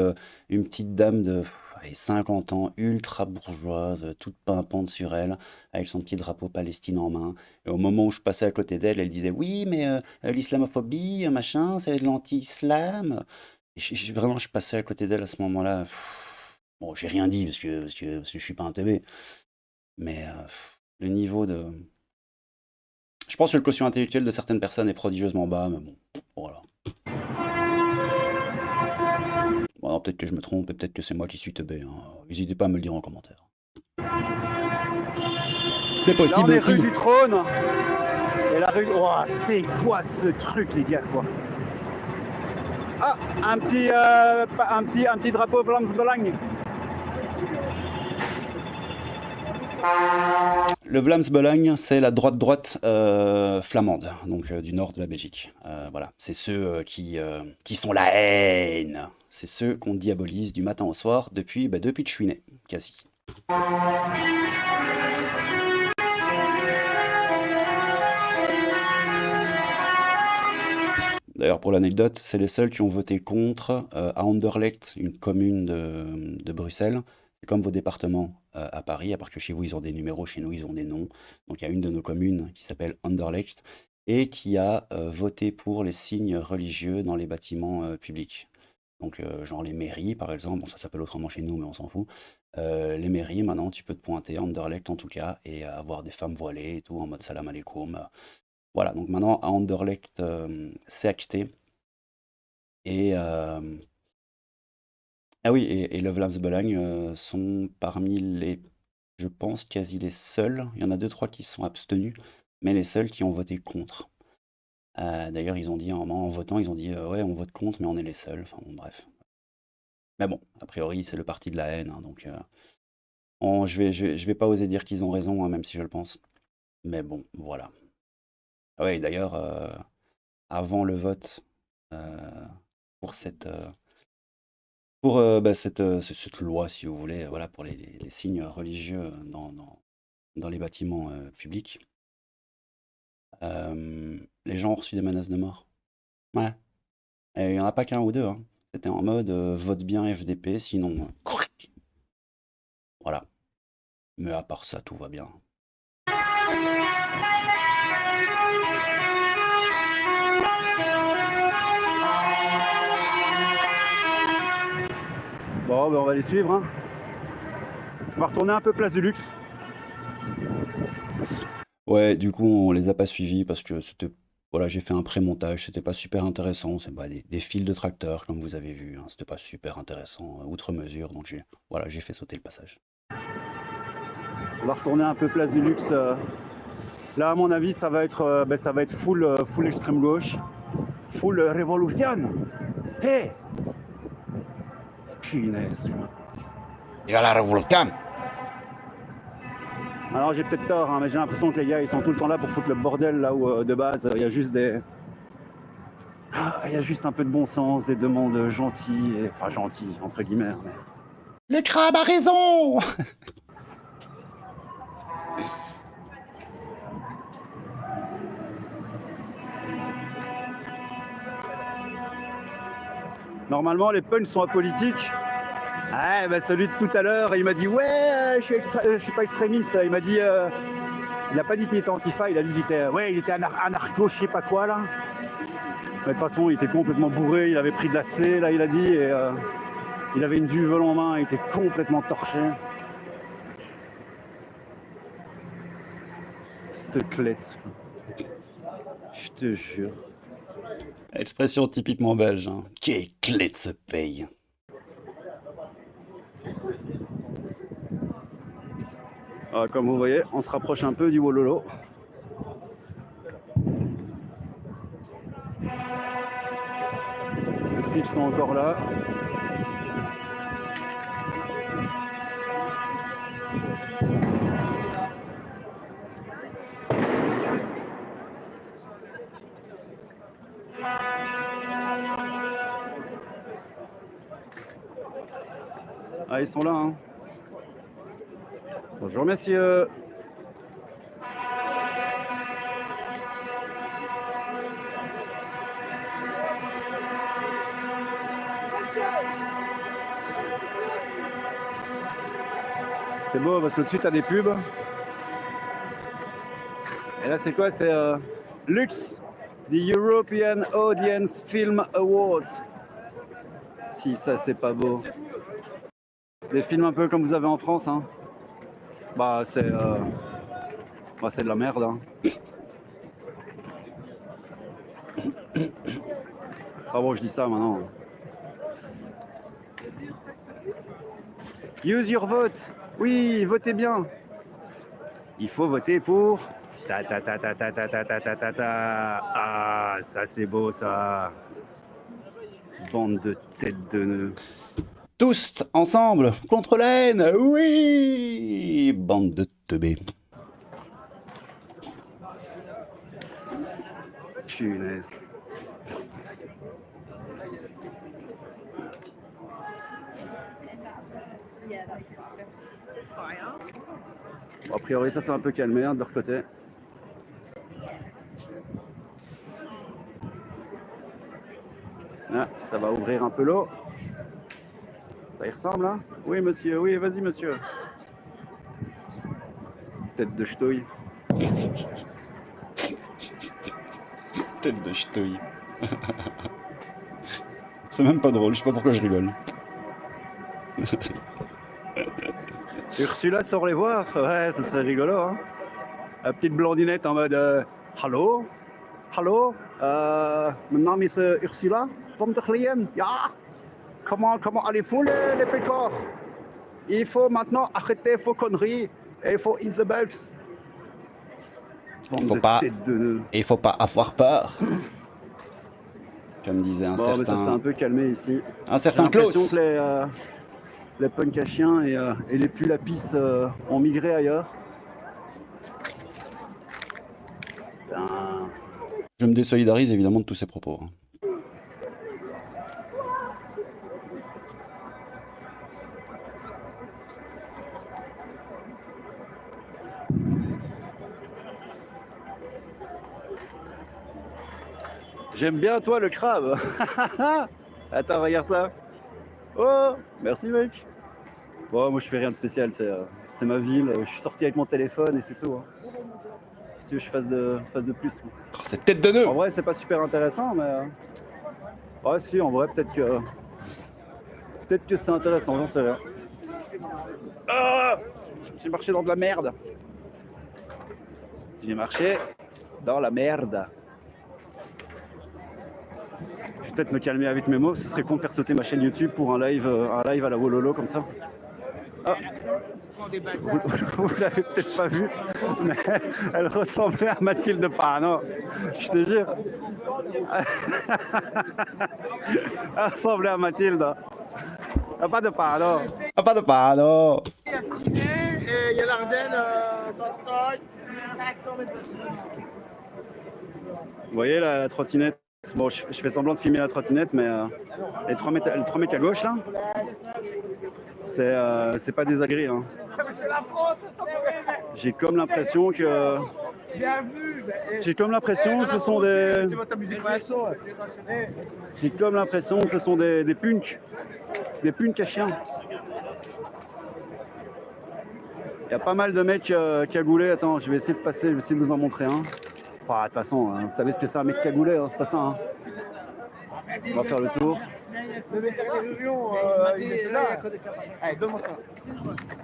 une petite dame de 50 ans, ultra bourgeoise, toute pimpante sur elle, avec son petit drapeau Palestine en main. Et au moment où je passais à côté d'elle, elle disait oui, mais l'islamophobie, machin, c'est de l'anti-islam. Et vraiment, je passais à côté d'elle à ce moment-là. Bon, j'ai rien dit parce que je suis pas un TB. Mais le niveau de. Je pense que le quotient intellectuel de certaines personnes est prodigieusement bas, mais bon, voilà. Bon, alors peut-être que je me trompe et peut-être que c'est moi qui suis teubé, hein. N'hésitez pas à me le dire en commentaire. C'est Là, possible on est aussi. rue du Trône. Et la rue... Oh, c'est quoi ce truc, les gars, quoi? Ah, un petit drapeau Vlaams-Belang. Le Vlaams-Belang, c'est la droite flamande, donc du nord de la Belgique. Voilà, c'est ceux qui sont la haine. C'est ceux qu'on diabolise du matin au soir depuis que je suis né, quasi. D'ailleurs, pour l'anecdote, c'est les seuls qui ont voté contre à Anderlecht, une commune de Bruxelles. C'est comme vos départements à Paris, à part que chez vous, ils ont des numéros, chez nous, ils ont des noms. Donc il y a une de nos communes qui s'appelle Anderlecht et qui a voté pour les signes religieux dans les bâtiments publics. Donc genre les mairies, par exemple, bon, ça s'appelle autrement chez nous, mais on s'en fout. Les mairies, maintenant, tu peux te pointer, Anderlecht en tout cas, et avoir des femmes voilées et tout, en mode salam alaikum. Voilà, donc maintenant, à Anderlecht, c'est acté. Et... Ah oui, et le Vlaams-Belang sont parmi les, je pense, quasi les seuls, il y en a 2-3 qui se sont abstenus, mais les seuls qui ont voté contre. D'ailleurs, ils ont dit, en votant, ils ont dit, ouais, on vote contre, mais on est les seuls. Enfin bon, bref. Mais bon, a priori, c'est le parti de la haine, hein, donc je vais pas oser dire qu'ils ont raison, hein, même si je le pense. Mais bon, voilà. Ah ouais, d'ailleurs, avant le vote pour cette, cette loi, si vous voulez, voilà, pour les signes religieux dans les bâtiments publics, les gens ont reçu des menaces de mort. Ouais. Et il n'y en a pas qu'un ou deux, hein. C'était en mode vote bien FDP, sinon. Voilà. Mais à part ça, tout va bien. Bon, ben on va les suivre. Hein. On va retourner un peu place du Luxe. Ouais, du coup, on les a pas suivis parce que c'était. Voilà, j'ai fait un pré-montage, c'était pas super intéressant. C'est des fils de tracteur, comme vous avez vu. Hein. C'était pas super intéressant, outre mesure. Donc j'ai fait sauter le passage. On va retourner un peu place du Luxe. Là, à mon avis, ça va être full extrême gauche. Full révolution. Hey! Punaise. Il y a la révolution! Alors j'ai peut-être tort, hein, mais j'ai l'impression que les gars ils sont tout le temps là pour foutre le bordel là où de base il y a juste il y a juste un peu de bon sens, des demandes gentilles, enfin gentilles entre guillemets. Mais... Le crabe a raison! Normalement les punchs sont apolitiques. Ah bah celui de tout à l'heure, il m'a dit ouais, je suis pas extrémiste. Il m'a dit, il a pas dit qu'il était antifa, il a dit qu'il était, il était anarcho, je sais pas quoi là. Mais de toute façon, il était complètement bourré, il avait pris de la C là, il a dit, et il avait une duvel en main, il était complètement torché. Cette clette. Je te jure. Expression typiquement belge. Hein. Quelle clé de ce pays. Alors, comme vous voyez, on se rapproche un peu du Wololo. Les flics sont encore là. Ah, ils sont là, hein. Bonjour, messieurs. C'est beau parce que au-dessus, tu as des pubs. Et là, c'est quoi? C'est Lux, the European Audience Film Award. Si, ça, c'est pas beau. Des films un peu comme vous avez en France, hein. Bah, c'est de la merde, hein. Ah bon, je dis ça maintenant. Use your vote. Oui, votez bien. Il faut voter pour... Ah, ça c'est beau ça. Bande de têtes de nœuds. Tous ensemble contre la haine. Oui, bande de teubés. Punaise. Bon, a priori, ça s'est un peu calmé hein, de leur côté. Ah, ça va ouvrir un peu l'eau. Ça y ressemble, hein? Oui, monsieur, oui, vas-y, monsieur. Tête de ch'touille. Tête de ch'touille. C'est même pas drôle, je sais pas pourquoi je rigole. Ursula sort les voir, ouais, ce serait rigolo, hein. La petite blondinette en mode Hallo, hallo, mon nom est Ursula von der Leyen. Ja, comment allez-vous les pétards? Il faut maintenant arrêter vos conneries et il faut in the box. Il faut pas avoir peur. Comme disait un certain... Mais ça s'est un peu calmé ici. Un certain Klaus. J'ai l'impression que les punks à chiens et les pulls à pisse ont migré ailleurs. Putain. Je me désolidarise évidemment de tous ces propos. Hein. J'aime bien toi le crabe. Attends, regarde ça. Oh, merci mec. Bon, moi je fais rien de spécial, c'est ma ville. Je suis sorti avec mon téléphone et c'est tout. Hein. Si tu veux que je fasse de plus. Moi. Oh, cette tête de nœud. En vrai, c'est pas super intéressant, mais ouais, si, en vrai, peut-être que c'est intéressant, j'en sais rien. Ah, j'ai marché dans de la merde. J'ai marché dans la merde. Je vais peut-être me calmer avec mes mots, ce serait con de faire sauter ma chaîne YouTube pour un live à la Wololo comme ça. Ah. Vous l'avez peut-être pas vu, mais elle ressemblait à Mathilde Panot. Je te jure. Elle ressemblait à Mathilde. Ah, pas de Panot. Ah, pas de pano. Il y a l'Ardenne, Vous voyez la trottinette. Bon, je fais semblant de filmer la trottinette, mais les 3 mecs à gauche là, c'est pas des agris. Hein. J'ai comme l'impression que ce sont des. J'ai comme l'impression que ce sont des punks à chiens. Il y a pas mal de mecs cagoulés. Attends, je vais essayer de passer, je vais essayer de vous en montrer un. De toute façon, vous savez ce que c'est un mec cagoulé, hein, c'est pas ça. Hein. On va faire le tour.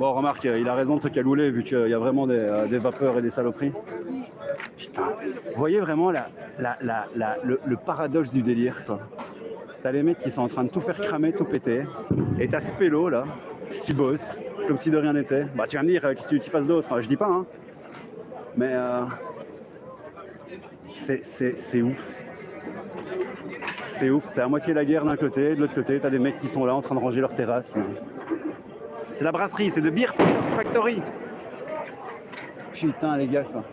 Bon, remarque, il a raison de se cagouler vu qu'il y a vraiment des vapeurs et des saloperies. Putain, vous voyez vraiment le paradoxe du délire, quoi. T'as les mecs qui sont en train de tout faire cramer, tout péter, et t'as ce pélo là, qui bosse, comme si de rien n'était. Bah tu vas me dire, qu'est-ce que tu veux qu'il fasse d'autre? Je dis pas, hein. Mais c'est ouf. C'est ouf, c'est à moitié la guerre d'un côté, de l'autre côté, t'as des mecs qui sont là en train de ranger leur terrasse. C'est la brasserie, c'est de Beer Factory. Putain les gars quoi.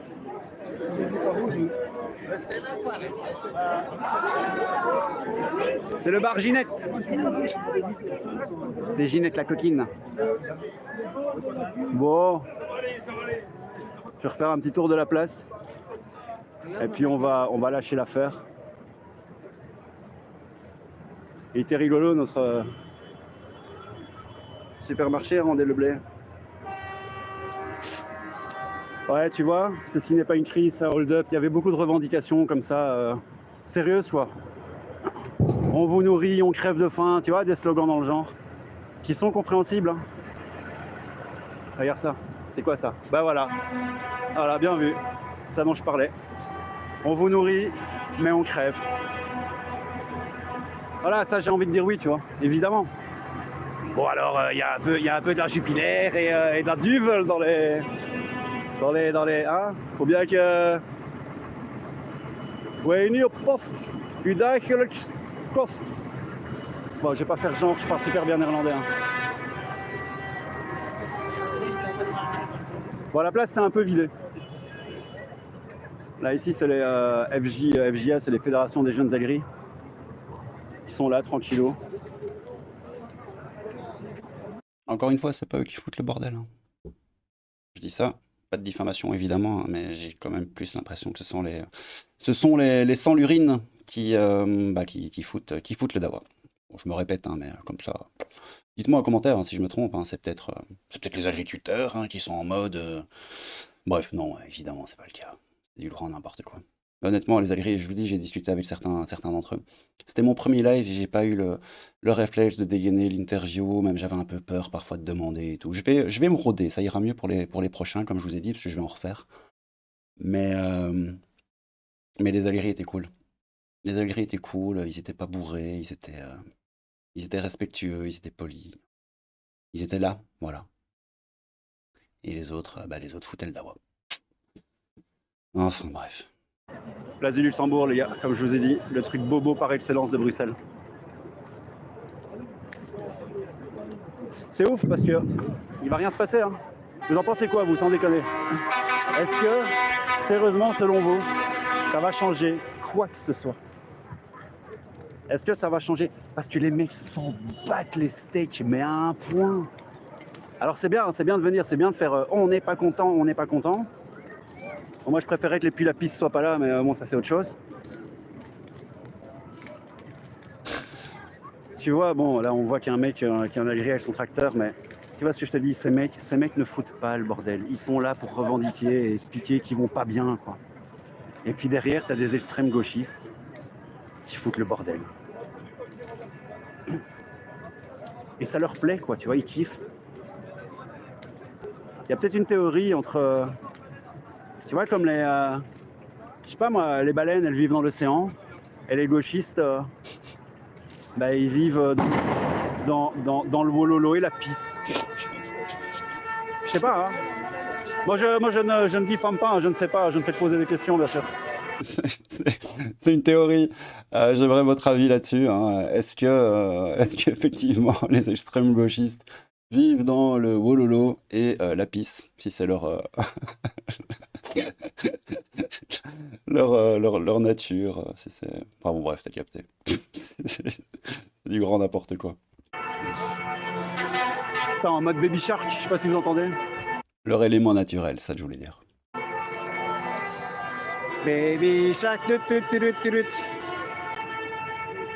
C'est le bar Ginette. C'est Ginette la coquine. Bon. Je vais refaire un petit tour de la place. Et puis on va lâcher l'affaire. Il était rigolo notre supermarché à Rendez-le-Blé. Ouais, tu vois, ceci n'est pas une crise, c'est un hold-up. Il y avait beaucoup de revendications comme ça, sérieuses quoi. On vous nourrit, on crève de faim, tu vois, des slogans dans le genre, qui sont compréhensibles. Hein. Regarde ça, c'est quoi ça? Bah voilà, voilà, bien vu, ça dont je parlais. On vous nourrit, mais on crève. Voilà, ça j'ai envie de dire oui, tu vois, évidemment. Bon alors, il y a un peu de la Jupiler et de la Duvel dans les... hein. Faut bien que... Wanneer post, u dagelijks kost. Bon, je vais pas faire genre, je parle super bien néerlandais. Hein. Bon, la place c'est un peu vidé. Là ici c'est les FJA, c'est les fédérations des jeunes aigris. Ils sont là, tranquillos. Encore une fois, c'est pas eux qui foutent le bordel. Hein. Je dis ça, pas de diffamation évidemment, hein, mais j'ai quand même plus l'impression que ce sont les sans-l'urine qui foutent le dawa. Bon, je me répète, hein, mais comme ça, dites-moi en commentaire hein, si je me trompe. Hein, c'est peut-être les agriculteurs hein, qui sont en mode. Bref, non, évidemment, c'est pas le cas. C'est du grand n'importe quoi. Honnêtement, les agris, je vous dis, j'ai discuté avec certains d'entre eux. C'était mon premier live et j'ai pas eu le réflexe de dégainer l'interview, même j'avais un peu peur parfois de demander et tout. Je vais me rôder, ça ira mieux pour les prochains, comme je vous ai dit, parce que je vais en refaire. Mais les agris étaient cool. Les agris étaient cool, ils étaient pas bourrés, ils étaient respectueux, ils étaient polis. Ils étaient là, voilà. Et les autres foutaient le dawa. Enfin bref. Place du Luxembourg, les gars, comme je vous ai dit, le truc bobo par excellence de Bruxelles. C'est ouf parce que il va rien se passer. Hein. Vous en pensez quoi, vous, sans déconner? Est-ce que, sérieusement, selon vous, ça va changer quoi que ce soit. Est-ce que ça va changer? Parce que les mecs s'en battent les steaks, mais à un point. Alors c'est bien de venir, c'est bien de faire on n'est pas content, on n'est pas content. Bon, moi je préférais que les la piste soient pas là, mais bon ça c'est autre chose. Tu vois, bon là on voit qu'il y a un mec qui a un agréé avec son tracteur, mais tu vois ce que je te dis, ces mecs ne foutent pas le bordel. Ils sont là pour revendiquer et expliquer qu'ils vont pas bien, quoi. Et puis derrière, t'as des extrêmes gauchistes qui foutent le bordel. Et ça leur plaît, quoi, tu vois, ils kiffent. Il y a peut-être une théorie entre, tu vois, comme les, je sais pas moi, les baleines, elles vivent dans l'océan, et les gauchistes, bah, ils vivent dans le wololo et la pisse. Je sais pas, hein. Moi, je ne diffame pas, hein, je ne sais pas, je ne fais que poser des questions, bien sûr. C'est une théorie. J'aimerais votre avis là-dessus, hein. Est-ce qu'effectivement les extrêmes gauchistes vivent dans le wololo et la pisse, si c'est leur, leur nature, si c'est... Enfin bon, bref, t'as capté. C'est du grand n'importe quoi. Attends, en mode Baby Shark, je sais pas si vous entendez. Leur élément naturel, ça je voulais dire. Baby Shark,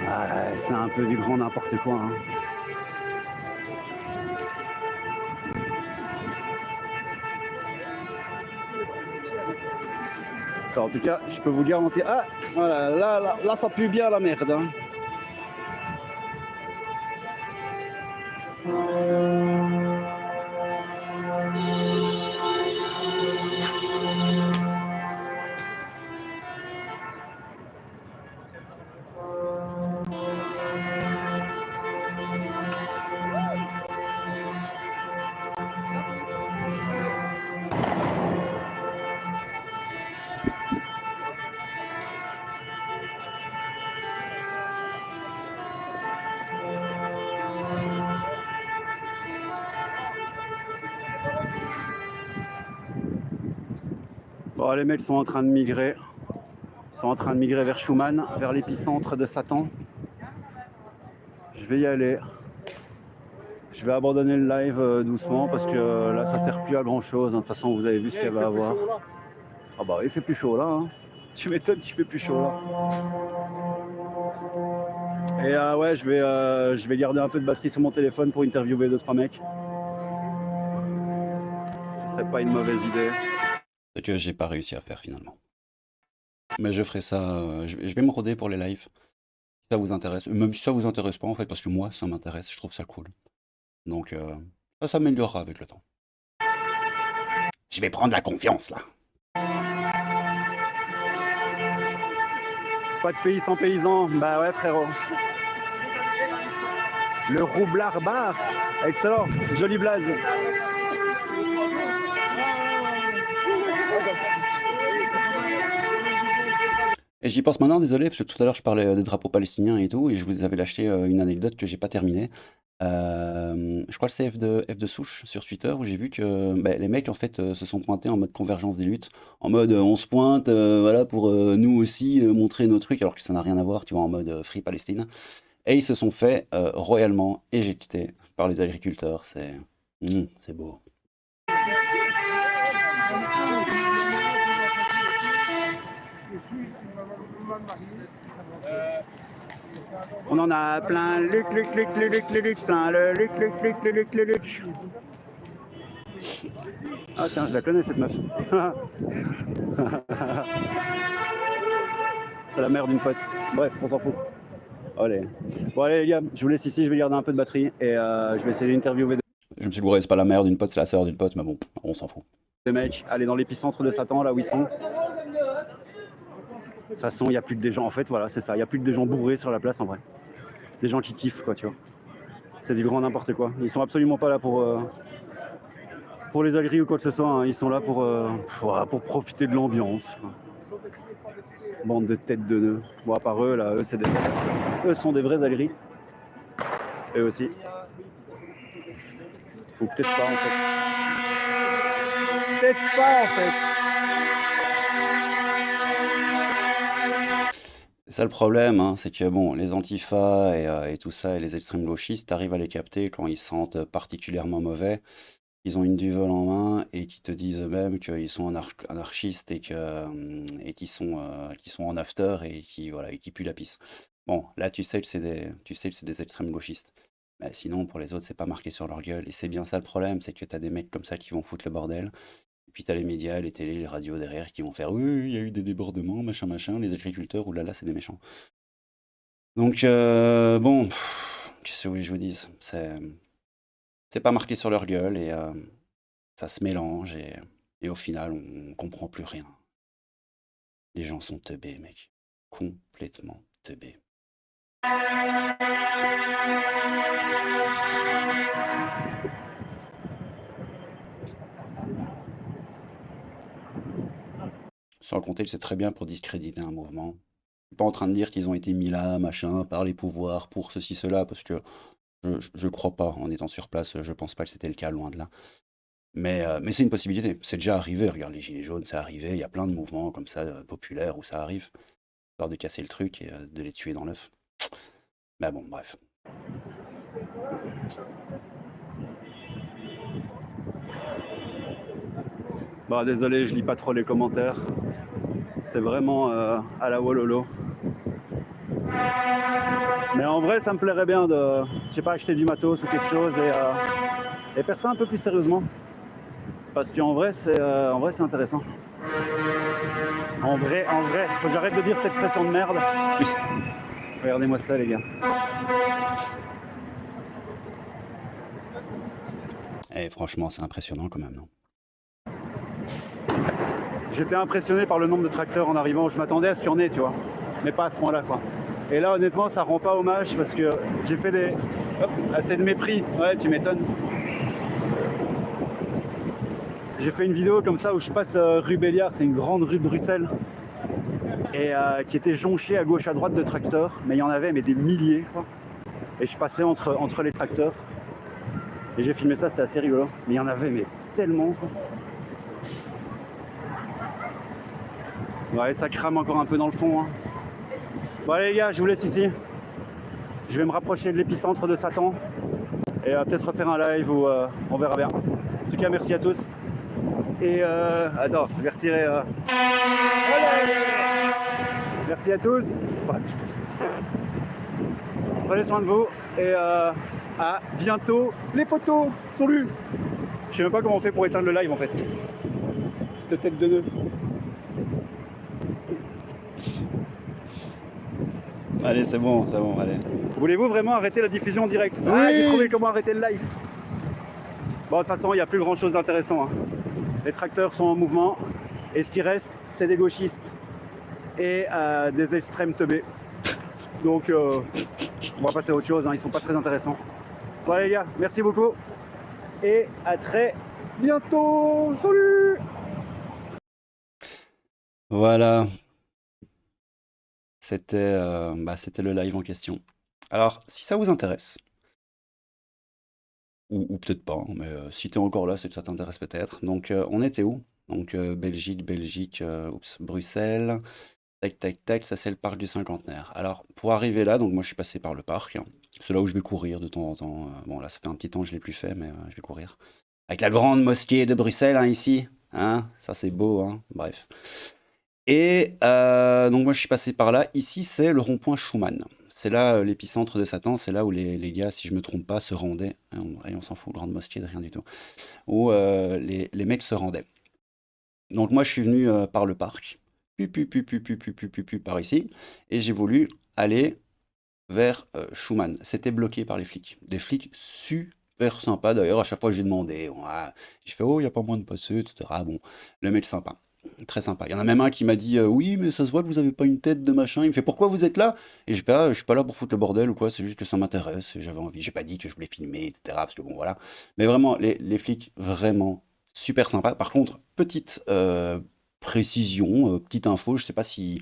ah, c'est un peu du grand n'importe quoi, hein. En tout cas, je peux vous garantir... Ah, voilà, là ça pue bien la merde, hein. Bon, les mecs sont en train de migrer. Ils sont en train de migrer vers Schumann, vers l'épicentre de Satan. Je vais y aller. Je vais abandonner le live doucement parce que là ça sert plus à grand chose. De toute façon vous avez vu ce qu'il y avait à voir. Ah bah il fait plus chaud là, hein. Tu m'étonnes qu'il fait plus chaud là. Et ouais je vais garder un peu de batterie sur mon téléphone pour interviewer 2-3 mecs. Ce serait pas une mauvaise idée. Ce que j'ai pas réussi à faire finalement. Mais je ferai ça, je vais me roder pour les lives. Si ça vous intéresse, même si ça vous intéresse pas en fait, parce que moi ça m'intéresse, je trouve ça cool. Donc ça s'améliorera avec le temps. Je vais prendre la confiance là. Pas de pays sans paysans, bah ouais frérot. Le roublard bar, excellent, joli blaze. Et j'y pense maintenant, désolé, parce que tout à l'heure je parlais des drapeaux palestiniens et tout, et je vous avais lâché une anecdote que j'ai pas terminée. Je crois que c'est F de Souche sur Twitter où j'ai vu que les mecs en fait se sont pointés en mode convergence des luttes, en mode on se pointe voilà pour nous aussi montrer nos trucs alors que ça n'a rien à voir, tu vois, en mode Free Palestine. Et ils se sont fait royalement éjecter par les agriculteurs. C'est beau. On en a plein, Luc, plein le Luc. Ah tiens, je la connais cette meuf. C'est la mère d'une pote. Bref, on s'en fout. Allez. Bon allez les gars, je vous laisse ici, je vais garder un peu de batterie et je vais essayer d'interviewer Je me suis gouré, c'est pas la mère d'une pote, c'est la sœur d'une pote, mais bon, on s'en fout. des mecs, aller dans l'épicentre de Satan, là où ils sont. De toute façon, il n'y a plus que des gens, en fait, voilà, c'est ça, il n'y a plus que des gens bourrés sur la place en vrai. Des gens qui kiffent, quoi, tu vois. C'est du grand n'importe quoi. Ils sont absolument pas là pour les agris ou quoi que ce soit, hein. Ils sont là pour profiter de l'ambiance, quoi. Bande de têtes de nœuds. Bon, à part eux, là, eux sont des vrais agris. Eux aussi. Ou peut-être pas, en fait. Peut-être pas, en fait. C'est ça le problème, hein, c'est que bon, les antifas et tout ça, et les extrêmes gauchistes, t'arrives à les capter quand ils se sentent particulièrement mauvais, ils ont une duvole en main et qui te disent eux-mêmes qu'ils sont anarchistes et qui sont en after et qui, voilà, et qui puent la pisse. Bon, là, tu sais que c'est des extrêmes gauchistes. Mais sinon, pour les autres, c'est pas marqué sur leur gueule. Et c'est bien ça le problème, c'est que t'as des mecs comme ça qui vont foutre le bordel. Et puis t'as les médias, les télés, les radios derrière qui vont faire oui, oui, il y a eu des débordements, machin, machin, les agriculteurs, oulala, c'est des méchants. Donc, bon, qu'est-ce que vous voulez que je vous dise? C'est pas marqué sur leur gueule et ça se mélange et au final, on comprend plus rien. Les gens sont teubés, mec. Complètement teubés. Sans compter que c'est très bien pour discréditer un mouvement. Je suis pas en train de dire qu'ils ont été mis là, machin, par les pouvoirs, pour ceci, cela, parce que je crois pas, en étant sur place, je pense pas que c'était le cas, loin de là. Mais c'est une possibilité, c'est déjà arrivé, regarde les Gilets jaunes, c'est arrivé, il y a plein de mouvements comme ça, populaires, où ça arrive, histoire de casser le truc et de les tuer dans l'œuf. Mais bon, bref. Bah, désolé, je lis pas trop les commentaires. C'est vraiment à la wololo. Mais en vrai, ça me plairait bien de, je sais pas, acheter du matos ou quelque chose et faire ça un peu plus sérieusement. Parce qu'en vrai, c'est intéressant. En vrai, faut que j'arrête de dire cette expression de merde. Oui. Regardez-moi ça, les gars. Et franchement, c'est impressionnant quand même, non? J'étais impressionné par le nombre de tracteurs en arrivant. Je m'attendais à ce qu'il y en ait, tu vois. Mais pas à ce point-là, quoi. Et là, honnêtement, ça rend pas hommage parce que j'ai fait des... Hop, assez de mépris. Ouais, tu m'étonnes. J'ai fait une vidéo comme ça où je passe rue Béliard, c'est une grande rue de Bruxelles. Et qui était jonchée à gauche à droite de tracteurs. Mais il y en avait mais des milliers, quoi. Et je passais entre les tracteurs. Et j'ai filmé ça, c'était assez rigolo. Mais il y en avait mais tellement, quoi. Ouais, ça crame encore un peu dans le fond, hein. Bon allez les gars, je vous laisse ici. Je vais me rapprocher de l'épicentre de Satan. Et peut-être refaire un live ou on verra bien. En tout cas, merci à tous. Et attends, je vais retirer... Merci à tous. Enfin, tous. Prenez soin de vous. Et à bientôt. Les potos, salut. Je sais même pas comment on fait pour éteindre le live en fait. Cette tête de nœud. Allez, c'est bon, allez. Voulez-vous vraiment arrêter la diffusion en direct? Oui. Ah, j'ai trouvé comment arrêter le live. Bon, de toute façon, il n'y a plus grand chose d'intéressant, hein. Les tracteurs sont en mouvement. Et ce qui reste, c'est des gauchistes et des extrêmes teubés. Donc, on va passer à autre chose, hein. Ils sont pas très intéressants. Bon, les gars, merci beaucoup. Et à très bientôt. Salut! Voilà. C'était le live en question. Alors, si ça vous intéresse, ou peut-être pas, hein, mais si t'es encore là, c'est que ça t'intéresse peut-être. Donc, on était où? Donc, Belgique, Bruxelles. Tac, tac, tac, ça c'est le parc du Cinquantenaire. Alors, pour arriver là, donc moi je suis passé par le parc, hein. C'est là où je vais courir de temps en temps. Bon, là, ça fait un petit temps que je l'ai plus fait, mais je vais courir. Avec la grande mosquée de Bruxelles, hein, ici. Hein, ça c'est beau, hein. Bref. Et donc moi je suis passé par là. Ici c'est le rond-point Schumann. C'est là l'épicentre de Satan. C'est là où les gars, si je me trompe pas, se rendaient. Hein, on s'en fout, grande mosquée, de rien du tout. Où les mecs se rendaient. Donc moi je suis venu par le parc. Par ici. Et j'ai voulu aller vers Schumann. C'était bloqué par les flics. Des flics super sympas d'ailleurs. À chaque fois que j'ai demandé, ouais, je fais oh, il n'y a pas moyen de passer, etc. Bon, le mec sympa. Très sympa. Il y en a même un qui m'a dit oui, mais ça se voit que vous avez pas une tête de machin. Il me fait pourquoi vous êtes là? Et je fais ah, je suis pas là pour foutre le bordel ou quoi, c'est juste que ça m'intéresse. J'avais envie. J'ai pas dit que je voulais filmer, etc. Parce que bon, voilà. Mais vraiment, les flics, vraiment super sympas. Par contre, petite précision, petite info, je sais pas si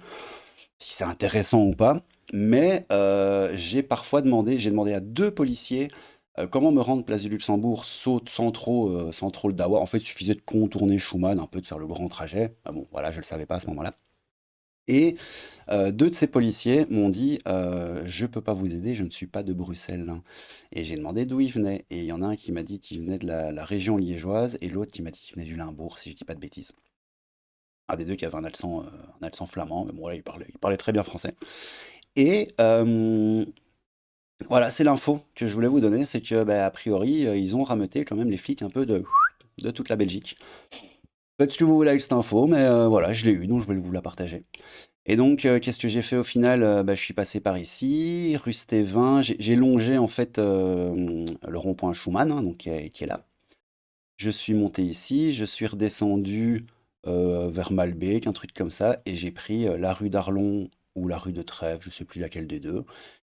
c'est intéressant ou pas, mais j'ai demandé à 2 policiers comment me rendre place du Luxembourg sans trop le dawa. En fait, il suffisait de contourner Schumann, un peu de faire le grand trajet. Ah bon, voilà, je le savais pas à ce moment-là. Et 2 de ces policiers m'ont dit: «Je peux pas vous aider, je ne suis pas de Bruxelles», hein. Et j'ai demandé d'où ils venaient et il y en a un qui m'a dit qu'il venait de la région liégeoise et l'autre qui m'a dit qu'il venait du Limbourg, si je dis pas de bêtises. Un des 2 qui avait un accent flamand, mais bon, voilà, il parlait très bien français et voilà, c'est l'info que je voulais vous donner, c'est que, bah, a priori, ils ont rameuté quand même les flics un peu de toute la Belgique. Faites ce que vous voulez avec cette info, mais voilà, je l'ai eue, donc je voulais vous la partager. Et donc, qu'est-ce que j'ai fait au final? Bah, je suis passé par ici, rue Stévin, j'ai longé en fait, le rond-point Schumann, hein, donc qui est là. Je suis monté ici, je suis redescendu, vers Malbec, un truc comme ça et j'ai pris, la rue d'Arlon ou la rue de Trèves, je sais plus laquelle des 2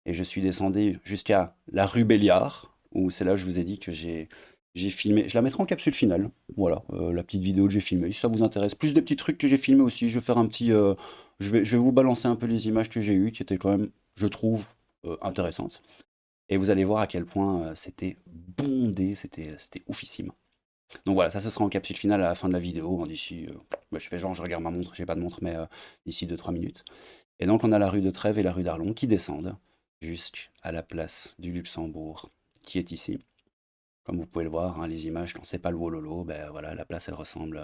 et je suis descendu jusqu'à la rue Béliard, où c'est là que je vous ai dit que j'ai filmé. Je la mettrai en capsule finale, voilà, la petite vidéo que j'ai filmée, si ça vous intéresse. Plus des petits trucs que j'ai filmés aussi, je vais faire un petit, je vais vous balancer un peu les images que j'ai eues, qui étaient quand même, je trouve, intéressantes et vous allez voir à quel point, c'était bondé, c'était oufissime. Donc voilà, ça ce sera en capsule finale à la fin de la vidéo, hein, d'ici, bah, je fais genre je regarde ma montre, j'ai pas de montre, mais d'ici 2-3 minutes. Et donc on a la rue de Trèves et la rue d'Arlon qui descendent jusqu'à la place du Luxembourg, qui est ici. Comme vous pouvez le voir, hein, les images, quand c'est pas le wololo, ben voilà, la place elle ressemble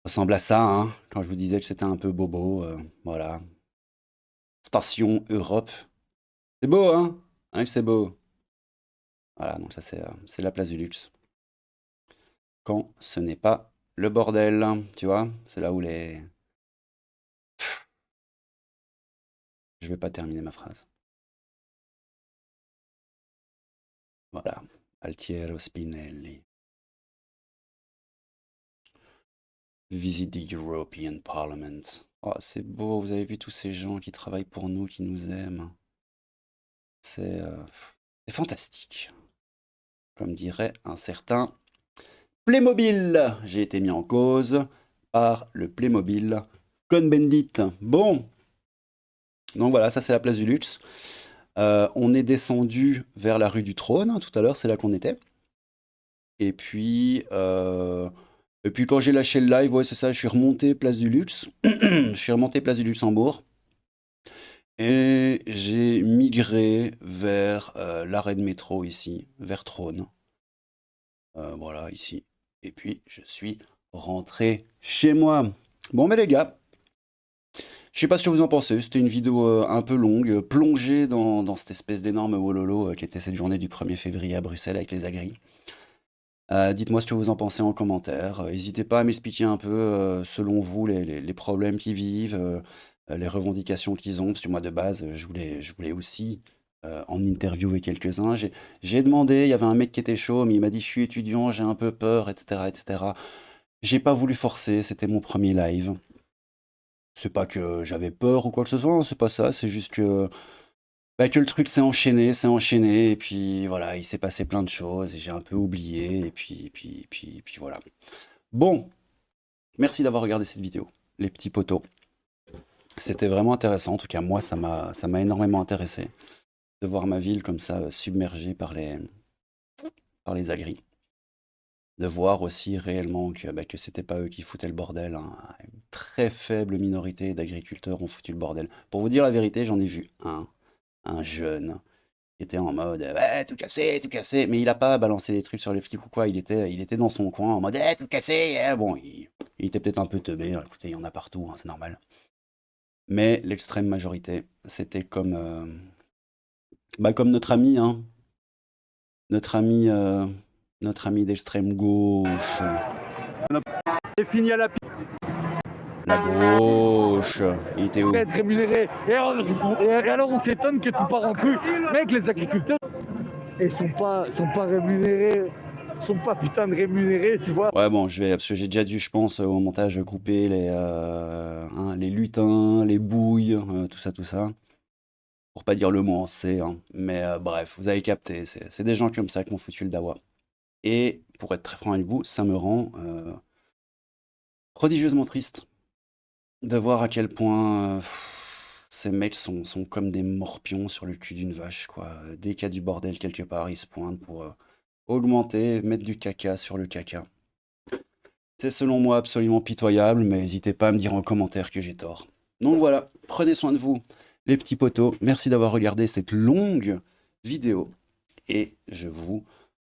à ça, hein. Quand je vous disais que c'était un peu bobo, voilà. Station Europe. C'est beau, hein? Hein, que c'est beau. Voilà, donc ça c'est la place du luxe. Quand ce n'est pas le bordel, tu vois? C'est là où les... Je vais pas terminer ma phrase. Voilà. Altiero Spinelli. Visit the European Parliament. Oh, c'est beau, vous avez vu tous ces gens qui travaillent pour nous, qui nous aiment. C'est fantastique. Comme dirait un certain Playmobil. J'ai été mis en cause par le Playmobil Cohn-Bendit. Bon, donc voilà, ça c'est la place du luxe. On est descendu vers la rue du Trône, hein, tout à l'heure, c'est là qu'on était. Et puis quand j'ai lâché le live, ouais, c'est ça, je suis remonté place du Luxe. Je suis remonté place du Luxembourg. Et j'ai migré vers l'arrêt de métro ici, vers Trône. Voilà, ici. Et puis, je suis rentré chez moi. Bon, mais les gars, je sais pas ce que vous en pensez. C'était une vidéo un peu longue, plongée dans cette espèce d'énorme wololo qui était cette journée du 1er février à Bruxelles avec les agris. Dites-moi ce que vous en pensez en commentaire. N'hésitez pas à m'expliquer un peu, selon vous, les problèmes qu'ils vivent, les revendications qu'ils ont. Parce que moi, de base, je voulais aussi en interviewer quelques-uns. J'ai demandé, il y avait un mec qui était chaud, mais il m'a dit: «Je suis étudiant, j'ai un peu peur, etc., etc.» J'ai pas voulu forcer, c'était mon premier live. C'est pas que j'avais peur ou quoi que ce soit, hein, c'est pas ça, c'est juste que, bah, que le truc s'est enchaîné, et puis voilà, il s'est passé plein de choses, et j'ai un peu oublié, et puis voilà. Bon, merci d'avoir regardé cette vidéo, les petits potos. C'était vraiment intéressant, en tout cas moi ça m'a énormément intéressé de voir ma ville comme ça submergée par les agris. De voir aussi réellement que c'était pas eux qui foutaient le bordel, hein. Une très faible minorité d'agriculteurs ont foutu le bordel. Pour vous dire la vérité, j'en ai vu un jeune qui était en mode ouais, tout casser, tout casser. Mais il a pas balancé des trucs sur les flics ou quoi. Il était dans son coin en mode tout casser. Bon, il était peut-être un peu teubé, hein. Écoutez, il y en a partout, hein, c'est normal. Mais l'extrême majorité, c'était comme notre ami, hein. Notre ami d'extrême gauche. Et fini à la La gauche. Il était où? être rémunéré. Et alors on s'étonne que tout part en couille. Mec, les agriculteurs, ils sont pas rémunérés. Ils sont pas putain de rémunérés, tu vois. Ouais, bon, parce que j'ai déjà dû, je pense, au montage, grouper les lutins, les bouilles, tout ça, tout ça. Pour pas dire le mot en C, hein. Mais bref, vous avez capté, c'est des gens comme ça qui m'ont foutu le dawa. Et pour être très franc avec vous, ça me rend prodigieusement triste de voir à quel point ces mecs sont comme des morpions sur le cul d'une vache, quoi. Dès qu'il y a du bordel quelque part, ils se pointent pour augmenter, mettre du caca sur le caca. C'est selon moi absolument pitoyable, mais n'hésitez pas à me dire en commentaire que j'ai tort. Donc voilà, prenez soin de vous, les petits potos. Merci d'avoir regardé cette longue vidéo. Et je vous...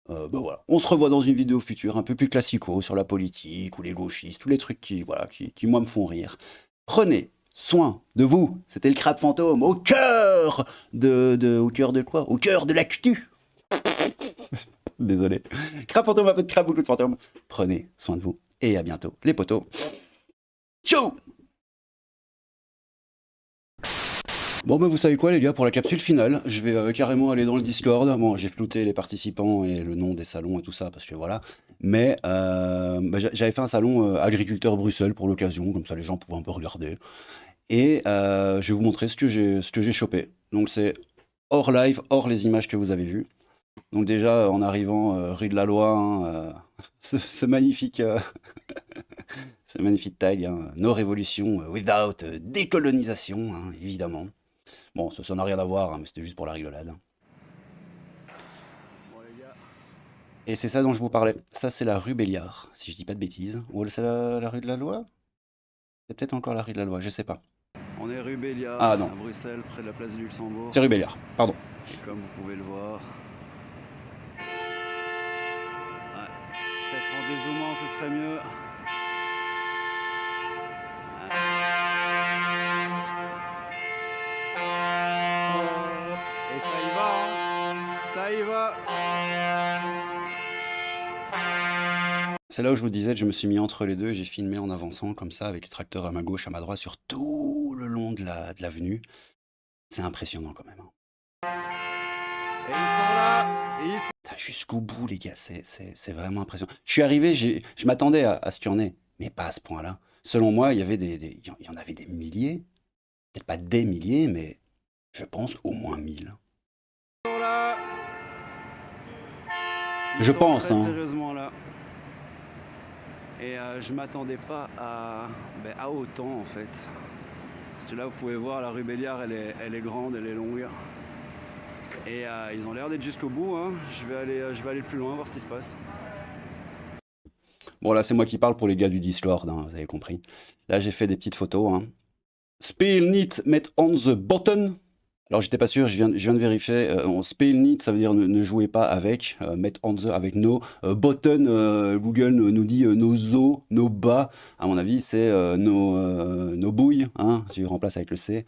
voilà. On se revoit dans une vidéo future un peu plus classico sur la politique ou les gauchistes, tous les trucs qui, voilà, qui moi me font rire. Prenez soin de vous. C'était le crabe fantôme au cœur au cœur de quoi? Au cœur de l'actu. Désolé. Crabe fantôme, un peu de crabe, beaucoup de fantôme. Prenez soin de vous et à bientôt, les potos. Ciao! Bon ben vous savez quoi les gars, pour la capsule finale, je vais carrément aller dans le Discord. Bon, j'ai flouté les participants et le nom des salons et tout ça, parce que voilà. Mais j'avais fait un salon agriculteur Bruxelles pour l'occasion, comme ça les gens pouvaient un peu regarder. Et je vais vous montrer ce que j'ai chopé. Donc c'est hors live, hors les images que vous avez vues. Donc déjà, en arrivant rue de la Loi, hein, ce magnifique... ce magnifique tag, hein, No Revolution without décolonisation, hein, évidemment. Bon, ça n'a rien à voir, hein, mais c'était juste pour la rigolade. Bon, les gars. Et c'est ça dont je vous parlais. Ça, c'est la rue Béliard, si je dis pas de bêtises. Ou c'est la rue de la Loi? C'est peut-être encore la rue de la Loi, je sais pas. On est rue Béliard, à Bruxelles, près de la place du Luxembourg. C'est rue Béliard, pardon. Et comme vous pouvez le voir... Ouais. Peut-être en dézoomant, ce serait mieux. Et ça y va, hein. Ça y va. C'est là où je vous disais, je me suis mis entre les deux et j'ai filmé en avançant comme ça avec les tracteurs à ma gauche, à ma droite, sur tout le long de l'avenue. C'est impressionnant quand même. Hein. Et ils sont là. Jusqu'au bout les gars, c'est vraiment impressionnant. Je suis arrivé, je m'attendais à ce qu'il y en ait, mais pas à ce point-là. Selon moi, il y en avait des milliers. Peut-être pas des milliers, mais je pense au moins 1000. Je pense, très sérieusement là. Et je m'attendais pas à autant en fait. Parce que là, vous pouvez voir, la rue Béliard, elle est grande, elle est longue. Et ils ont l'air d'être jusqu'au bout. Hein. Je vais aller plus loin, voir ce qui se passe. Bon, là, c'est moi qui parle pour les gars du Discord, hein, vous avez compris. Là, j'ai fait des petites photos. Hein. Speel niet met on the button. Alors, j'étais pas sûr, je viens de vérifier. Speel niet, ça veut dire ne jouez pas avec. Met on the avec no. Button, Google nous dit nos os, nos bas. À mon avis, c'est nos bouilles. Hein, tu remplaces avec le C.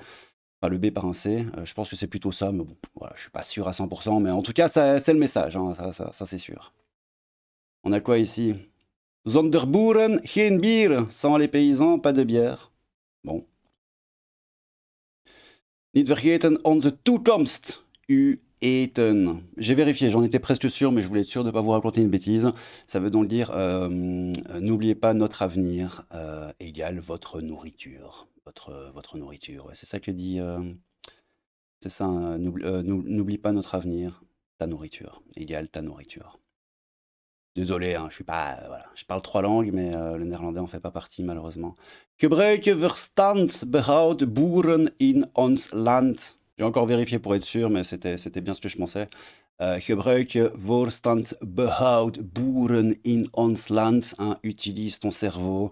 Enfin, le B par un C. Je pense que c'est plutôt ça, mais bon, voilà, je suis pas sûr à 100%. Mais en tout cas, c'est le message. Hein, ça c'est sûr. On a quoi ici? Zonder boeren, geen bier. Sans les paysans, pas de bière. Bon. Niet vergeten onze toekomst, u eten. J'ai vérifié, j'en étais presque sûr, mais je voulais être sûr de ne pas vous raconter une bêtise. Ça veut donc dire, n'oubliez pas notre avenir égale votre nourriture. Votre nourriture, ouais, c'est ça que dit... c'est ça, n'oublie pas notre avenir, ta nourriture, égale ta nourriture. Désolé, hein, je suis pas, voilà, je parle 3 langues, mais le néerlandais en fait pas partie malheureusement. Gebruike verstand behoud boeren in ons land. J'ai encore vérifié pour être sûr, mais c'était bien ce que je pensais. Gebruike verstand behoud boeren in ons land. Hein, utilise ton cerveau.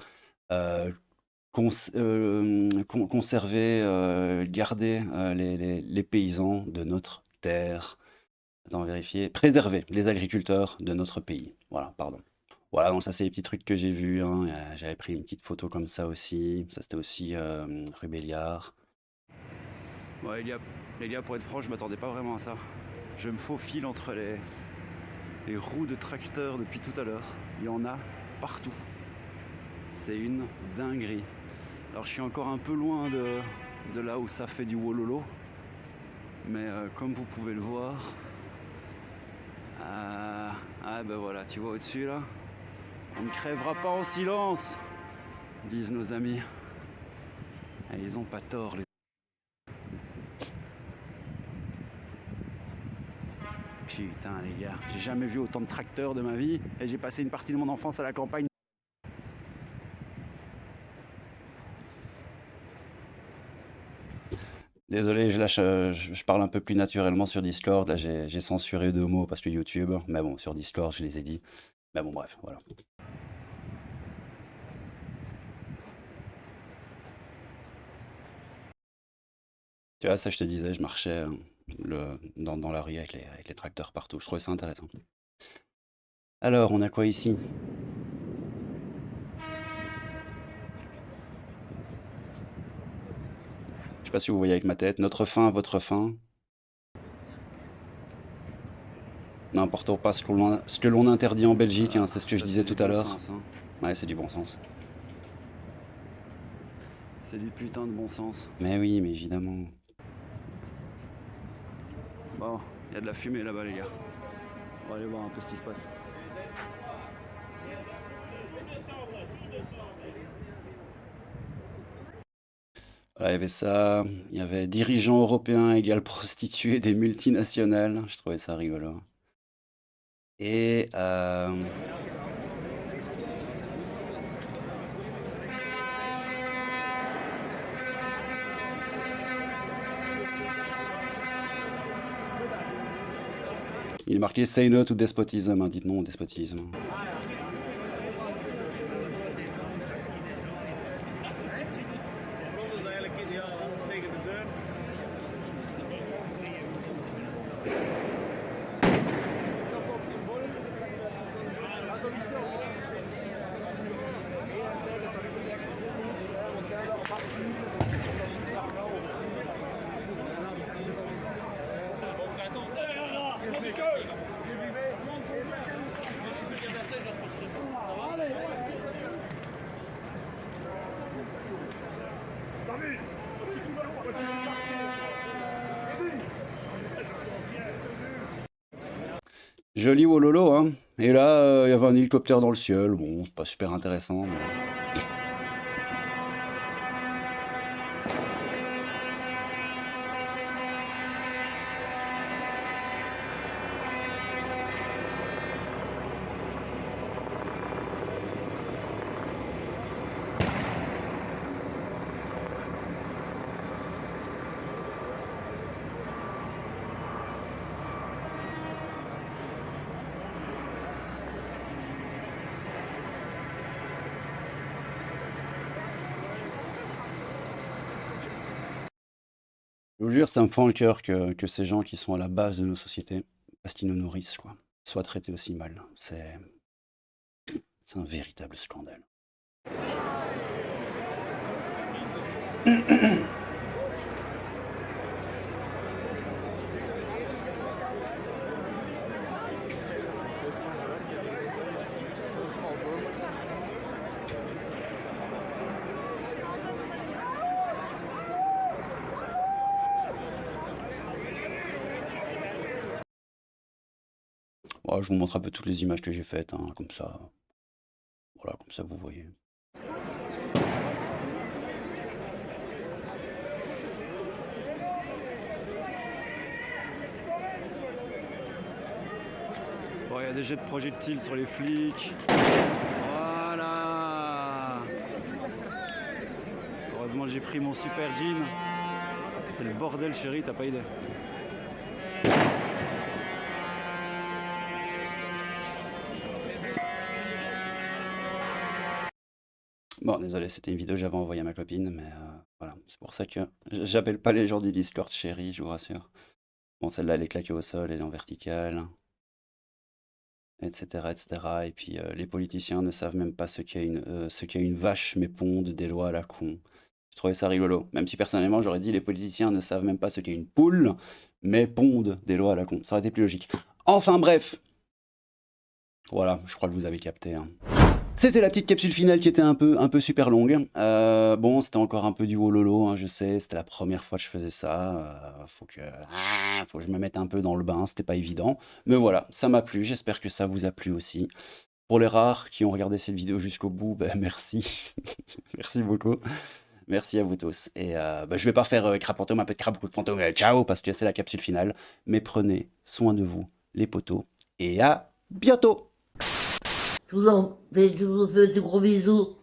Conserver, garder les paysans de notre terre. Attends, vérifier. Préserver les agriculteurs de notre pays. Voilà, pardon. Voilà, donc ça, c'est les petits trucs que j'ai vus. Hein. J'avais pris une petite photo comme ça aussi. Ça, c'était aussi rue Béliard. Ouais, les gars, pour être franc, je m'attendais pas vraiment à ça. Je me faufile entre les roues de tracteur depuis tout à l'heure. Il y en a partout. C'est une dinguerie. Alors, je suis encore un peu loin de là où ça fait du wololo. Mais comme vous pouvez le voir... Ah ben voilà, tu vois au-dessus là, on ne crèvera pas en silence, disent nos amis. Et ils ont pas tort les... Putain les gars, j'ai jamais vu autant de tracteurs de ma vie et j'ai passé une partie de mon enfance à la campagne. Désolé, je parle un peu plus naturellement sur Discord. Là, j'ai censuré 2 mots parce que YouTube. Mais bon, sur Discord, je les ai dit. Mais bon, bref, voilà. Tu vois, ça je te disais, je marchais dans la rue avec les tracteurs partout. Je trouvais ça intéressant. Alors, on a quoi ici? Je sais pas si vous voyez avec ma tête. Notre faim, votre faim. N'importe pas ce que l'on interdit en Belgique, hein, c'est ce que je disais tout à l'heure. Ouais, c'est du bon sens. C'est du putain de bon sens. Mais oui, mais évidemment. Bon, il y a de la fumée là-bas, les gars. On va aller voir un peu ce qui se passe. Voilà, il y avait ça, il y avait dirigeants européens égale prostituées des multinationales. Je trouvais ça rigolo. Et il est marqué Say no to despotism, hein, dites non au despotisme. Joli Wololo, hein. Et là, il y avait un hélicoptère dans le ciel. Bon, c'est pas super intéressant, mais... Je vous jure, ça me fend le cœur que ces gens qui sont à la base de nos sociétés, parce qu'ils nous nourrissent, quoi, soient traités aussi mal. C'est un véritable scandale. Bon, je vous montre un peu toutes les images que j'ai faites, hein, comme ça. Voilà, comme ça vous voyez. Bon, il y a des jets de projectiles sur les flics. Voilà. Heureusement, j'ai pris mon super jean. C'est le bordel, chérie, t'as pas idée. Bon, désolé, c'était une vidéo que j'avais envoyée à ma copine, mais voilà, c'est pour ça que j'appelle pas les gens du Discord chérie, je vous rassure. Bon, celle-là, elle est claquée au sol, elle est en verticale, etc., etc. Et puis, les politiciens ne savent même pas ce qu'est une vache, mais pondent des lois à la con. Je trouvais ça rigolo. Même si personnellement, j'aurais dit les politiciens ne savent même pas ce qu'est une poule, mais pondent des lois à la con. Ça aurait été plus logique. Enfin bref. Voilà, je crois que vous avez capté, hein. C'était la petite capsule finale qui était un peu super longue. Bon, c'était encore un peu du wololo, hein, je sais, c'était la première fois que je faisais ça. Faut que je me mette un peu dans le bain, c'était pas évident. Mais voilà, ça m'a plu, j'espère que ça vous a plu aussi. Pour les rares qui ont regardé cette vidéo jusqu'au bout, ben merci. Merci beaucoup. Merci à vous tous. Et je vais pas faire crabe fantôme, un peu de crabe, beaucoup de fantôme, ciao, parce que c'est la capsule finale. Mais prenez soin de vous, les potos, et à bientôt. Je vous fais des gros bisous.